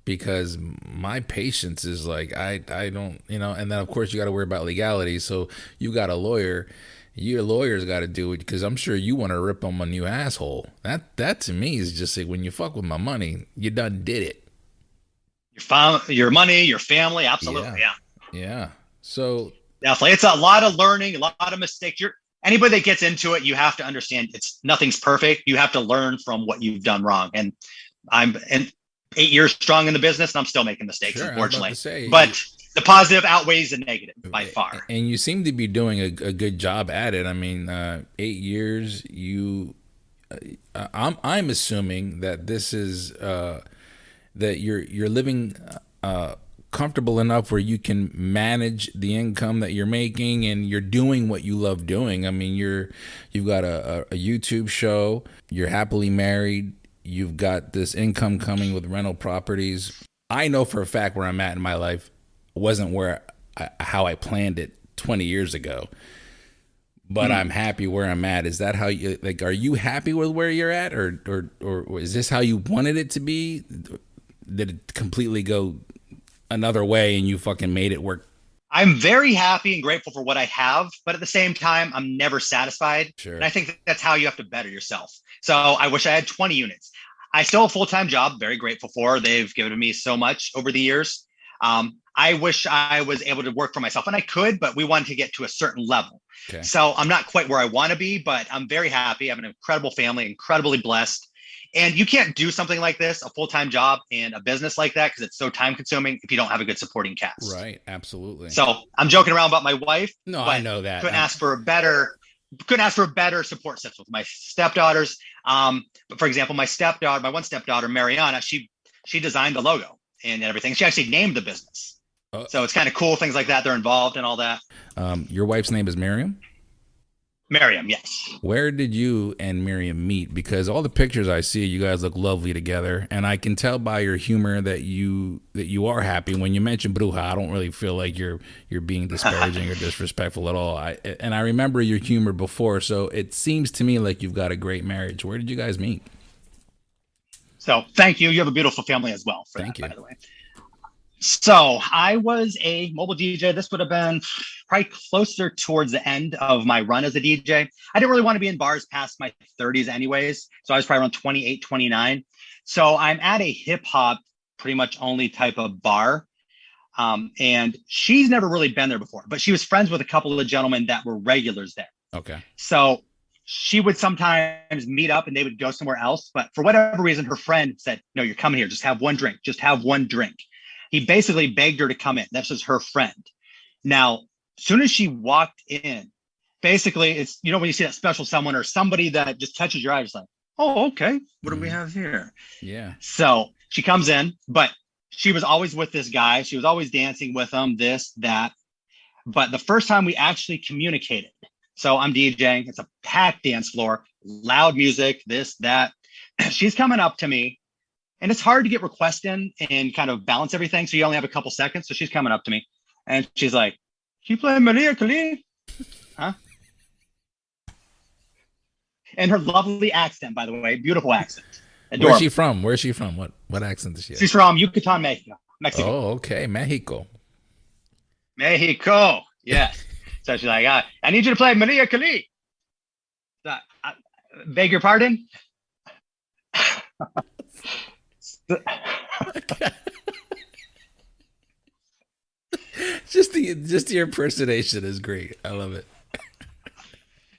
because my patience is like, I don't, and then of course you got to worry about legality. So you got a lawyer, your lawyer's got to do it because I'm sure you want to rip on my new asshole. That to me is just like, when you fuck with my money, you done did it. Your money, your family. Absolutely. Yeah. So definitely. It's a lot of learning, a lot of mistakes. Anybody that gets into it, you have to understand nothing's perfect. You have to learn from what you've done wrong. And I'm 8 years strong in the business and I'm still making mistakes, unfortunately. But the positive outweighs the negative by far. And you seem to be doing a good job at it. I mean, 8 years, I'm assuming that this is that you're living comfortable enough where you can manage the income that you're making and you're doing what you love doing. I mean, you've got a YouTube show, you're happily married, you've got this income coming with rental properties. I know for a fact where I'm at in my life wasn't how I planned it 20 years ago. But I'm happy where I'm at. Is that how you like? Are you happy with where you're at, or is this how you wanted it to be? Did it completely go another way and you fucking made it work? I'm very happy and grateful for what I have, but at the same time, I'm never satisfied. Sure. And I think that's how you have to better yourself. So I wish I had 20 units. I still have a full-time job, very grateful for. They've given me so much over the years. I wish I was able to work for myself, and I could, but we wanted to get to a certain level. Okay. So I'm not quite where I want to be, but I'm very happy. I have an incredible family, incredibly blessed. And you can't do something like this, a full-time job and a business like that, because it's so time-consuming if you don't have a good supporting cast. Right. Absolutely. So I'm joking around about my wife. No, I know that. Couldn't ask for a better support system with my stepdaughters. But for example, my one stepdaughter, Mariana, she designed the logo and everything. She actually named the business. So it's kind of cool, things like that. They're involved in all that. Your wife's name is Miriam? Miriam, yes. Where did you and Miriam meet? Because all the pictures I see, you guys look lovely together, and I can tell by your humor that you are happy. When you mention Bruja, I don't really feel like you're being disparaging or disrespectful at all. I remember your humor before, so it seems to me like you've got a great marriage. Where did you guys meet? So thank you. You have a beautiful family as well. Thank you. By the way. So I was a mobile DJ. This would have been probably closer towards the end of my run as a DJ. I didn't really want to be in bars past my 30s anyways. So I was probably around 28, 29. So I'm at a hip hop, pretty much only type of bar. And she's never really been there before, but she was friends with a couple of gentlemen that were regulars there. Okay. So she would sometimes meet up and they would go somewhere else. But for whatever reason, her friend said, no, you're coming here. Just have one drink. Just have one drink. He basically begged her to come in. That's just her friend. Now, as soon as she walked in, basically it's, when you see that special someone or somebody that just touches your eye, just like, oh, okay. What do we have here? Yeah. So she comes in, but she was always with this guy. She was always dancing with him, this, that. But the first time we actually communicated, so I'm DJing, it's a packed dance floor, loud music, this, that. She's coming up to me. And it's hard to get requests in and kind of balance everything. So you only have a couple seconds. So she's coming up to me and she's like, "Can you play Maria Kali?" Huh? And her lovely accent, by the way, beautiful accent. Adorable. Where's she from? What accent does she have? She's from Yucatan, Mexico. Oh, okay. Mexico. Yes. So she's like, I need you to play Maria Kali. Beg your pardon? Just the impersonation is great. I love it.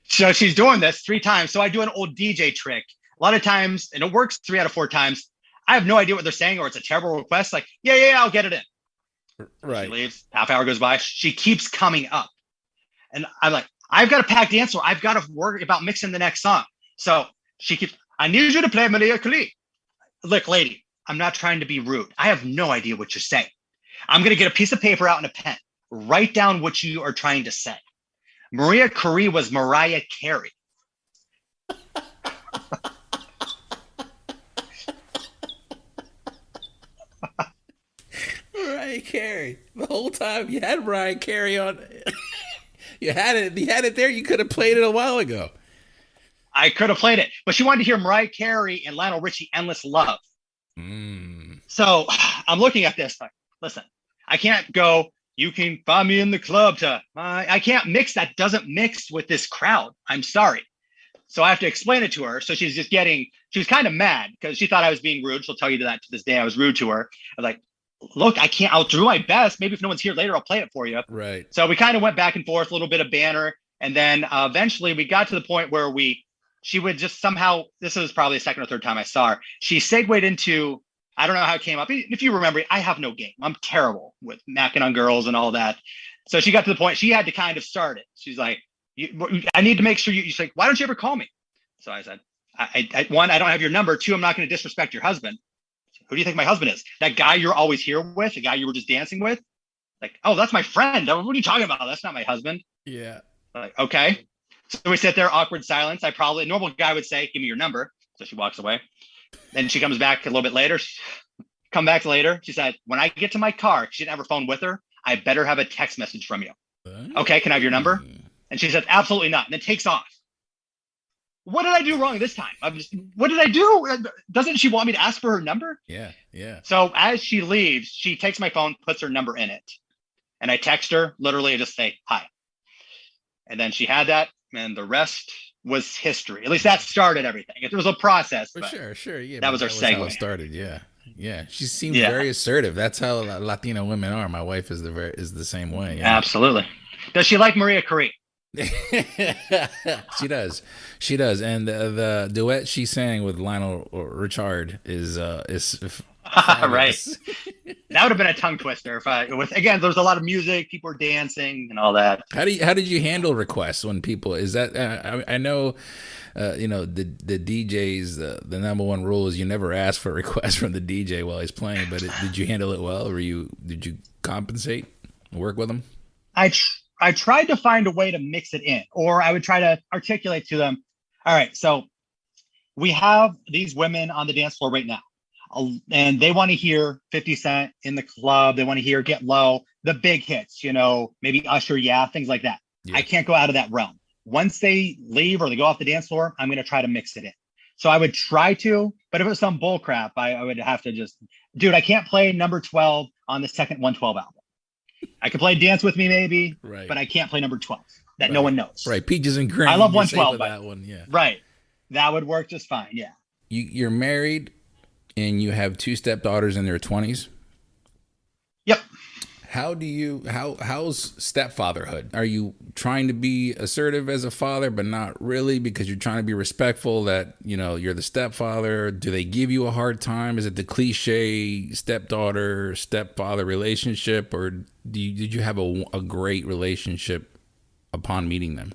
So she's doing this 3 times. So I do an old DJ trick. A lot of times, and it works 3 out of 4 times. I have no idea what they're saying, or it's a terrible request. Like, yeah, I'll get it in. Right. She leaves. Half hour goes by. She keeps coming up, and I'm like, I've got a packed dance floor. I've got to worry about mixing the next song. So she keeps. I need you to play Maria Kali. Look, lady. I'm not trying to be rude. I have no idea what you're saying. I'm going to get a piece of paper out and a pen. Write down what you are trying to say. Maria Carey was Mariah Carey. Mariah Carey. The whole time you had Mariah Carey on. You had it there. You could have played it a while ago. I could have played it, but she wanted to hear Mariah Carey and Lionel Richie, "Endless Love." So I'm looking at this like, listen, I can't go, "You can find me in the club" I can't mix. That doesn't mix with this crowd. I'm sorry. So I have to explain it to her. So she was kind of mad because she thought I was being rude. She'll tell you that to this day. I was rude to her. I was like, look, I'll do my best. Maybe if no one's here later, I'll play it for you. Right. So we kind of went back and forth, a little bit of banter. And then eventually we got to the point where she would just somehow, this was probably the second or third time I saw her, she segued into, I don't know how it came up. If you remember, I have no game. I'm terrible with macking on girls and all that. So she got to the point, she had to kind of start it. She's like, I need to make sure she's like, why don't you ever call me? So I said, one, I don't have your number. 2, I'm not going to disrespect your husband. Who do you think my husband is? That guy you're always here with, the guy you were just dancing with? Like, oh, that's my friend. What are you talking about? That's not my husband. Yeah. Like, okay. So we sit there, awkward silence. A normal guy would say, "Give me your number." So she walks away. Then she comes back a little bit later. She said, "When I get to my car," she didn't have her phone with her, "I better have a text message from you." Okay, can I have your number? And she said, "Absolutely not." And then takes off. What did I do wrong this time? What did I do? Doesn't she want me to ask for her number? Yeah. So as she leaves, she takes my phone, puts her number in it. and I text her, literally I just say hi. And then she had that, and the rest was history. At least that started everything. It was a process. For sure. Yeah. That was our segue. How it started. Yeah. Yeah. She seems very assertive. That's how Latino women are. My wife is the same way. Yeah. Absolutely. Does she like Maria Carey? She does. And the duet she sang with Lionel Richard is right. That would have been a tongue twister again, there's a lot of music, people are dancing and all that. How did you handle requests when people, is that I know the DJs, the number one rule is you never ask for a request from the DJ while he's playing, but did you handle it well, or did you compensate, work with them? I tried to find a way to mix it in, or I would try to articulate to them, all right, so we have these women on the dance floor right now, and they want to hear 50 Cent in the club. They want to hear Get Low, the big hits, maybe Usher, things like that. Yeah. I can't go out of that realm. Once they leave or they go off the dance floor, I'm going to try to mix it in. So I would try to, but if it was some bull crap, I would have to just, dude, I can't play number 12 on the second 112 album. I could play Dance With Me maybe, right, but I can't play number 12 that no one knows. Right, Peaches and Cream. I love 112, but that one, yeah. Right, that would work just fine, yeah. You're married and you have 2 stepdaughters in their 20s? Yep. How's stepfatherhood? Are you trying to be assertive as a father, but not really because you're trying to be respectful that, you're the stepfather? Do they give you a hard time? Is it the cliche stepfather relationship, or did you have a great relationship upon meeting them?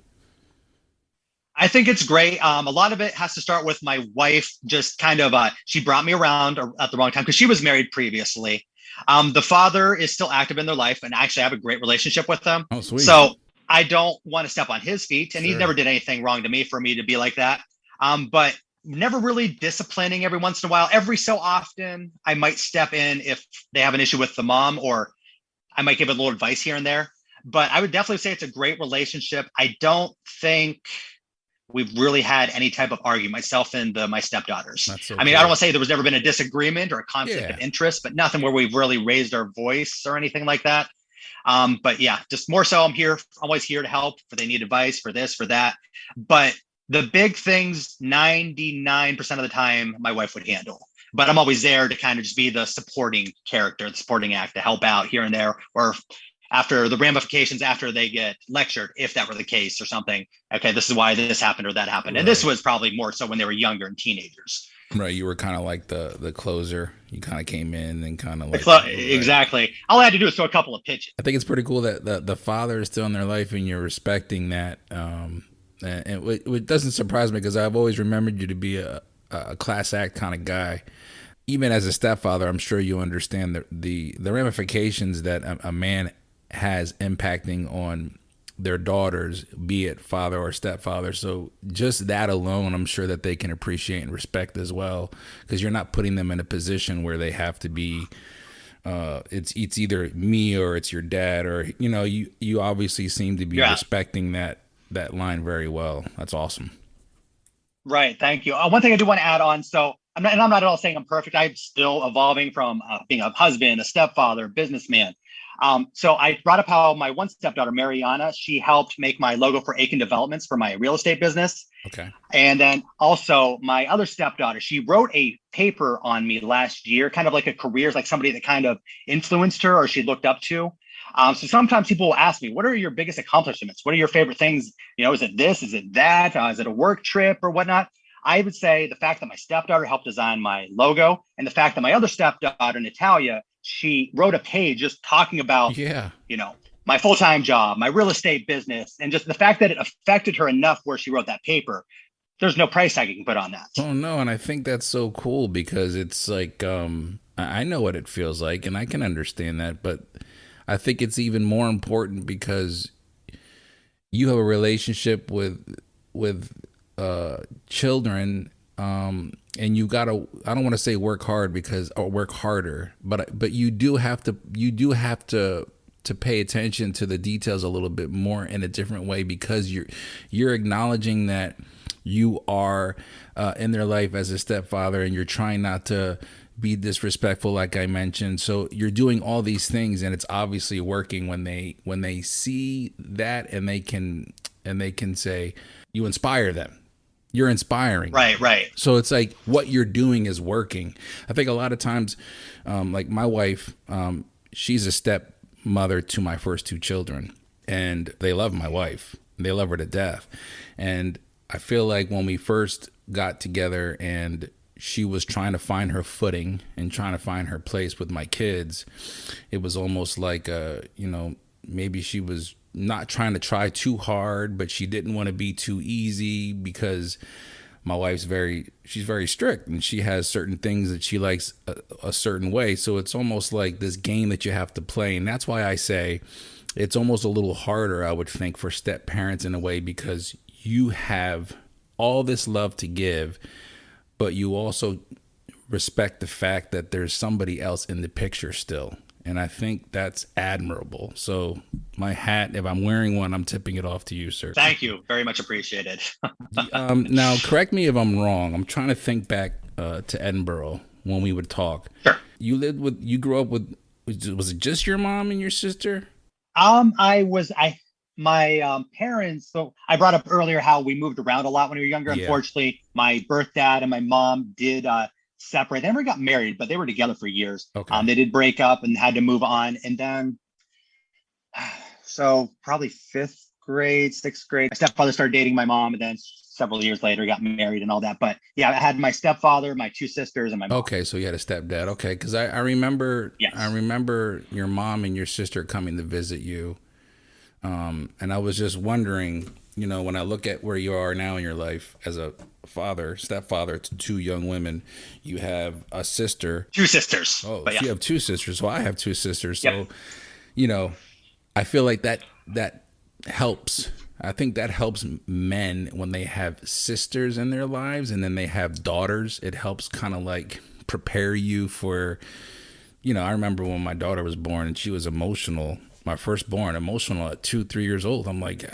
I think it's great. A lot of it has to start with my wife. Just kind of, she brought me around at the wrong time because she was married previously. The father is still active in their life, and actually I have a great relationship with them. Oh, sweet. So I don't want to step on his feet, and Sure. He never did anything wrong to me for me to be like that. But never really disciplining every once in a while. Every so often, I might step in if they have an issue with the mom, or I might give a little advice here and there. But I would definitely say it's a great relationship. I don't think we've really had any type of argument, myself and my stepdaughters. So I mean, I don't want to say there was never been a disagreement or a conflict of interest, but nothing where we've really raised our voice or anything like that. But yeah, just more so I'm always here to help if they need advice for this, for that. But the big things, 99% of the time, my wife would handle. But I'm always there to kind of just be the supporting character, the supporting act to help out here and there, or after the ramifications after they get lectured, if that were the case or something. Okay, this is why this happened or that happened. Right. And this was probably more so when they were younger and teenagers. Right, you were kind of like the closer. You kind of came in and kind of like exactly. All I had to do was throw a couple of pitches. I think it's pretty cool that the father is still in their life and you're respecting that. And it doesn't surprise me because I've always remembered you to be a class act kind of guy. Even as a stepfather, I'm sure you understand the ramifications that a man has impacting on their daughters, be it father or stepfather. So just that alone, I'm sure that they can appreciate and respect as well, because you're not putting them in a position where they have to be it's either me or it's your dad, or you obviously seem to be respecting that line very well. That's awesome. Right. Thank you. One thing I do want to add on. So I'm not at all saying I'm perfect. I'm still evolving from being a husband, a stepfather, businessman. So I brought up how my one stepdaughter, Mariana, she helped make my logo for Eakin Developments for my real estate business. Okay. And then also my other stepdaughter, she wrote a paper on me last year, kind of like a career, like somebody that kind of influenced her or she looked up to. So sometimes people will ask me, what are your biggest accomplishments? What are your favorite things? Is it this? Is it that? Is it a work trip or whatnot? I would say the fact that my stepdaughter helped design my logo, and the fact that my other stepdaughter, Natalia, she wrote a page just talking about, my full-time job, my real estate business, and just the fact that it affected her enough where she wrote that paper. There's no price tag you can put on that. Oh, no. And I think that's so cool because it's like, I know what it feels like and I can understand that, but I think it's even more important because you have a relationship with children, and you gotta, I don't want to say work hard or work harder, but you do have to pay attention to the details a little bit more in a different way, because you're acknowledging that you are in their life as a stepfather, and you're trying not to be disrespectful, like I mentioned. So you're doing all these things, and it's obviously working when they see that, and they can say you inspire them. You're inspiring. Right. So it's like what you're doing is working. I think a lot of times, like my wife, she's a stepmother to my first two children, and they love my wife. They love her to death. And I feel like when we first got together and she was trying to find her footing and trying to find her place with my kids, it was almost like, maybe she was not trying to try too hard, but she didn't want to be too easy, because my wife's she's very strict, and she has certain things that she likes a certain way. So it's almost like this game that you have to play. And that's why I say it's almost a little harder, I would think, for step parents in a way, because you have all this love to give, but you also respect the fact that there's somebody else in the picture still. And I think that's admirable. So my hat, if I'm wearing one, I'm tipping it off to you, sir. Thank you. Very much appreciated. Now, correct me if I'm wrong. I'm trying to think back to Edinburgh when we would talk. Sure. You grew up with, was it just your mom and your sister? My parents, so I brought up earlier how we moved around a lot when we were younger. Yeah. Unfortunately, my birth dad and my mom did separate. They never got married, but they were together for years. Okay. They did break up and had to move on. And then, so probably 5th grade, 6th grade, my stepfather started dating my mom, and then several years later got married and all that. But yeah, I had my stepfather, my 2 sisters, and my mom. Okay, so you had a stepdad. Okay, because I remember, Yes. I remember your mom and your sister coming to visit you. And I was just wondering, when I look at where you are now in your life as a stepfather to 2 young women, you have a sister. 2 sisters. Oh, but so you have 2 sisters. Well, I have 2 sisters. Yep. So, I feel like that helps. I think that helps men when they have sisters in their lives, and then they have daughters. It helps kind of like prepare you for, I remember when my daughter was born and she was emotional. My firstborn, emotional at 2-3 years old. I'm like,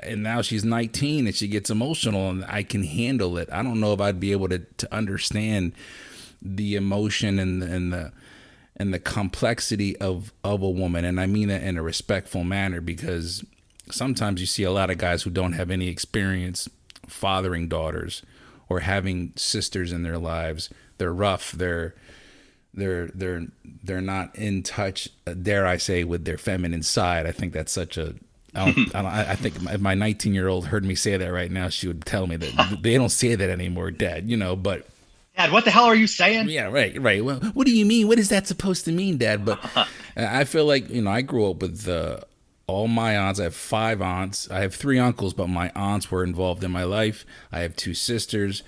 and now she's 19 and she gets emotional, and I can handle it. I don't know if I'd be able to understand the emotion and the complexity of a woman. And I mean that in a respectful manner, because sometimes you see a lot of guys who don't have any experience fathering daughters or having sisters in their lives. They're rough. They're not in touch, dare I say, with their feminine side. I think that's such a, I think if my 19-year-old heard me say that right now, she would tell me that they don't say that anymore, Dad, but. Dad, what the hell are you saying? Yeah, right. Well, what do you mean? What is that supposed to mean, Dad? But I feel like, I grew up with all my aunts. I have 5 aunts. I have 3 uncles, but my aunts were involved in my life. I have 2 sisters.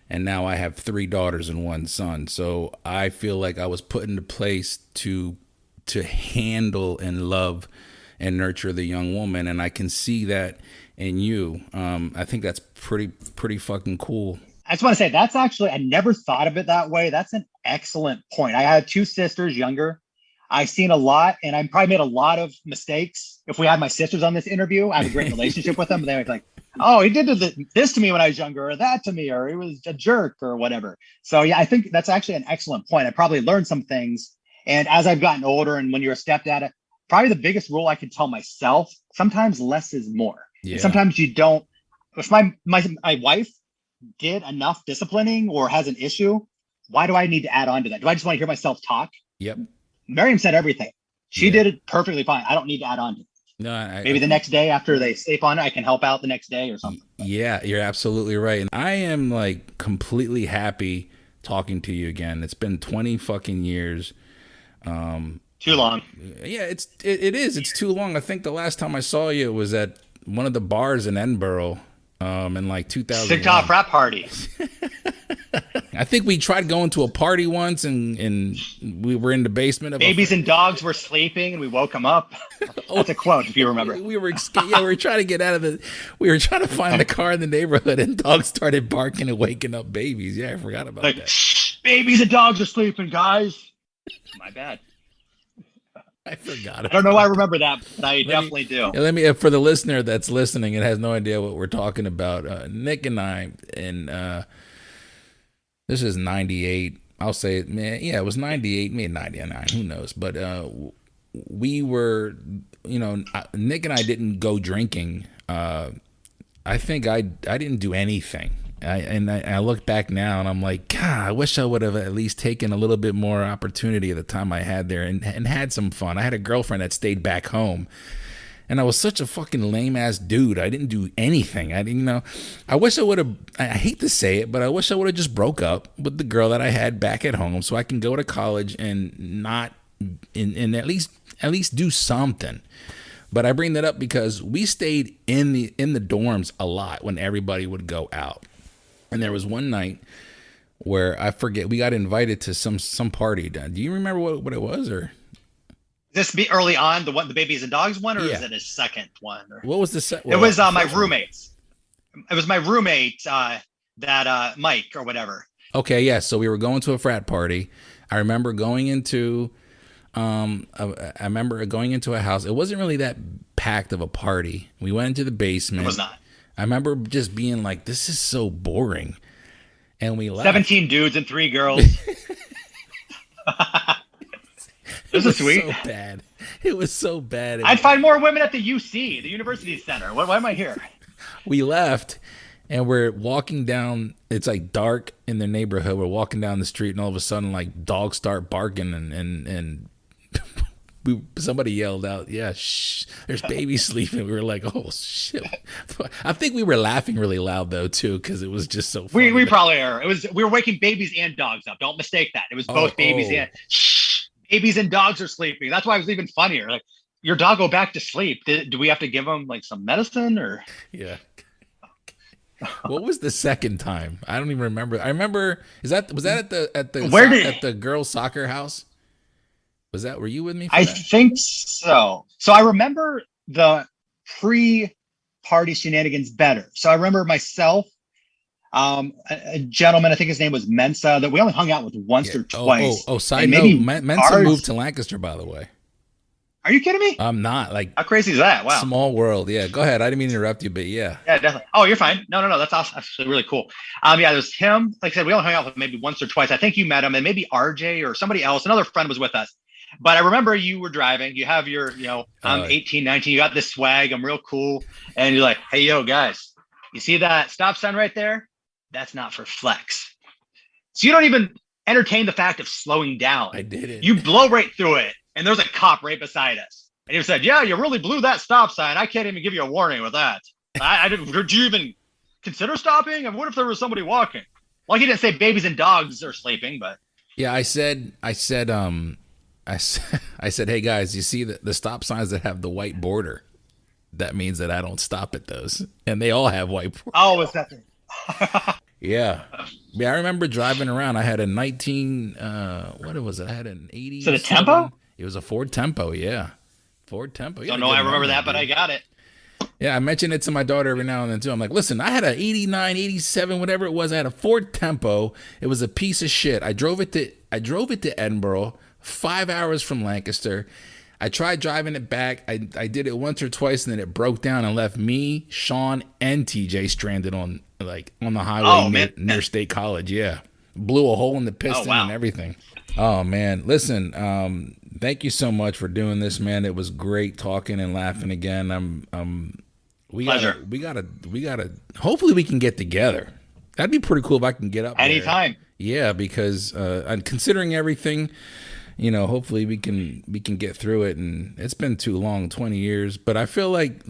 And now I have 3 daughters and 1 son. So I feel like I was put into place to handle and love and nurture the young woman. And I can see that in you. I think that's pretty fucking cool. I just want to say that's actually, I never thought of it that way. That's an excellent point. I had 2 sisters younger. I've seen a lot, and I probably made a lot of mistakes. If we had my sisters on this interview, I have a great relationship with them. They were like, oh, he did this to me when I was younger, or that to me, or he was a jerk, or whatever. So yeah, I think that's actually an excellent point. I probably learned some things. And as I've gotten older, and when you're a stepdad, probably the biggest rule I could tell myself, sometimes less is more. Yeah. And sometimes you don't. If my wife did enough disciplining or has an issue, why do I need to add on to that? Do I just want to hear myself talk? Yep. Miriam said everything. She did it perfectly fine. I don't need to add on to it. No, Maybe the next day after they sleep on it, I can help out the next day or something. Yeah, you're absolutely right. And I am like completely happy talking to you again. It's been 20 fucking years. Too long. Yeah, it is. It's too long. I think the last time I saw you was at one of the bars in Edinburgh in like 2000. Sick Top rap party. I think we tried going to a party once, and we were in the basement of babies and dogs were sleeping, and we woke them up. That's a quote, if you remember. We were trying to get out of we were trying to find a car in the neighborhood, and dogs started barking and waking up babies. Yeah, I forgot about that. Babies and dogs are sleeping, guys. My bad. I forgot. I don't know why I remember that, but I definitely do. Let me, for the listener that's listening and has no idea what we're talking about, Nick and I, and this is 98. I'll say it, man. Yeah, it was 98, maybe 99. Who knows? But we were, Nick and I didn't go drinking. I think I didn't do anything. I look back now and I'm like, God, I wish I would have at least taken a little bit more opportunity at the time I had there and had some fun. I had a girlfriend that stayed back home, and I was such a fucking lame ass dude. I didn't do anything. I didn't, I wish I would have, I hate to say it, but I wish I would have just broke up with the girl that I had back at home so I can go to college and not, and at least do something. But I bring that up because we stayed in the dorms a lot when everybody would go out. And there was one night where I forget, we got invited to some party. Do you remember what it was, or this be early on, the babies and dogs one, or is it a second one? Or? What was the second? It was my roommates. It was my roommate, that Mike or whatever. Okay, yeah. So we were going to a frat party. I remember going into a house. It wasn't really that packed of a party. We went into the basement. It was not. I remember just being like, this is so boring. And we left. 17 dudes and 3 girls. This is sweet. So bad. It was so bad. I'd find more women at the UC, the University Center. Why am I here? We left and we're walking down. It's like dark in the neighborhood. We're walking down the street and all of a sudden like dogs start barking and somebody yelled out, yeah, shh, there's babies sleeping. We were like, oh shit. I think we were laughing really loud though too, because it was just so funny. We probably are. We were waking babies and dogs up. Don't mistake that. It was both babies and shh, babies and dogs are sleeping. That's why it was even funnier. Like, your dog go back to sleep. Do we have to give him like some medicine or? Yeah. What was the second time? I don't even remember. I remember, was that at the girls' soccer house? Were you with me? I think so. So I remember the pre-party shenanigans better. So I remember myself, a gentleman, I think his name was Mensa, that we only hung out with once or twice. Side note, Mensa moved to Lancaster, by the way. Are you kidding me? I'm not. Like, how crazy is that? Wow. Small world. Yeah, go ahead. I didn't mean to interrupt you, but yeah. Yeah, definitely. Oh, you're fine. No. That's awesome. That's actually really cool. Yeah, there was him. Like I said, we only hung out with maybe once or twice. I think you met him, and maybe RJ or somebody else. Another friend was with us. But I remember you were driving. You have your, I'm 18, 19. You got this swag. I'm real cool. And you're like, hey, yo, guys, you see that stop sign right there? That's not for flex. So you don't even entertain the fact of slowing down. I did it. You blow right through it. And there's a cop right beside us. And he said, yeah, you really blew that stop sign. I can't even give you a warning with that. I didn't. Did you even consider stopping? I mean, what if there was somebody walking? Well, he didn't say babies and dogs are sleeping, but. Yeah, I said, hey guys, you see the stop signs that have the white border? That means that I don't stop at those, and they all have white border. Oh, is that? Yeah. I remember driving around. I had a 19. What was it? I had an 80. So the Tempo? It was a Ford Tempo. Yeah, Ford Tempo. Don't know. I remember that, but I got it. Yeah, I mention it to my daughter every now and then too. I'm like, listen, I had a 89, 87, whatever it was. I had a Ford Tempo. It was a piece of shit. I drove it to Edinburgh. 5 hours from Lancaster. I tried driving it back. I did it once or twice, and then it broke down and left me, Sean, and TJ stranded on the highway near State College. Yeah, blew a hole in the piston and everything. Oh man, listen. Thank you so much for doing this, man. It was great talking and laughing again. Pleasure. We gotta. Hopefully, we can get together. That'd be pretty cool if I can get up anytime. There. Yeah, because I'm considering everything. Hopefully we can get through it, and it's been too long, 20 years, but I feel like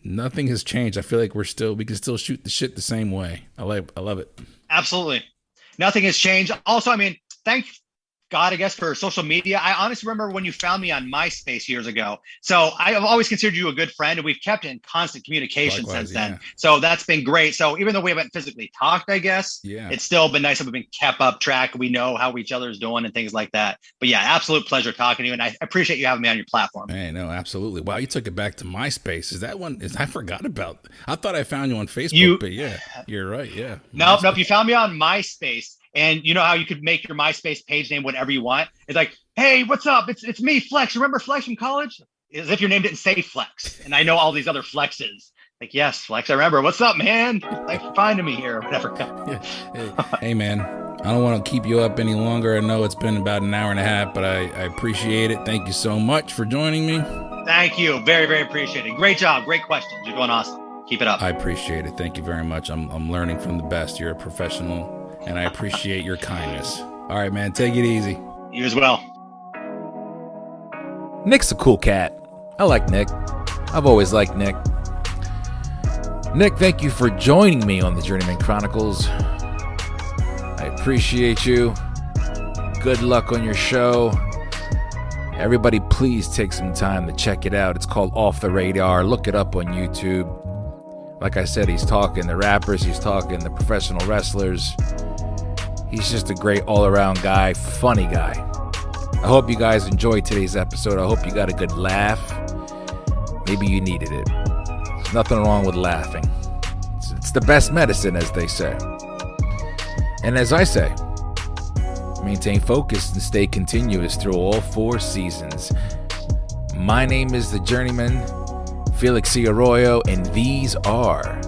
nothing has changed. I feel like we can still shoot the shit the same way. I love it. Absolutely. Nothing has changed. Also, I mean, thank God, I guess, for social media. I honestly remember when you found me on MySpace years ago. So I have always considered you a good friend, and we've kept in constant communication since then. Yeah. So that's been great. So even though we haven't physically talked, I guess, it's still been nice that we've been kept up track. We know how each other is doing and things like that. But yeah, absolute pleasure talking to you. And I appreciate you having me on your platform. Hey, no, absolutely. Wow, you took it back to MySpace. Is that one? I forgot about. I thought I found you on Facebook, but yeah, you're right. Yeah. Nope. You found me on MySpace. And you know how you could make your MySpace page name whatever you want? It's like, hey, what's up? It's me, Flex. Remember Flex from college? As if your name didn't say Flex. And I know all these other Flexes. Like, yes, Flex, I remember. What's up, man? Thanks for finding me here or whatever. Hey, man, I don't want to keep you up any longer. I know it's been about an hour and a half, but I appreciate it. Thank you so much for joining me. Thank you. Very, very appreciated. Great job. Great questions. You're doing awesome. Keep it up. I appreciate it. Thank you very much. I'm learning from the best. You're a professional, and I appreciate your kindness. All right, man, take it easy. You as well. Nick's a cool cat. I like Nick. I've always liked Nick. Nick, thank you for joining me on the Journeyman Chronicles. I appreciate you. Good luck on your show. Everybody, please take some time to check it out. It's called Off the Radar. Look it up on YouTube. Like I said, he's talking the rappers. He's talking the professional wrestlers. He's just a great all-around guy, funny guy. I hope you guys enjoyed today's episode. I hope you got a good laugh. Maybe you needed it. There's nothing wrong with laughing. It's the best medicine, as they say. And as I say, maintain focus and stay continuous through all 4 seasons. My name is the Journeyman, Felix C. Arroyo, and these are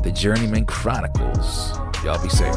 the Journeyman Chronicles. Y'all be safe.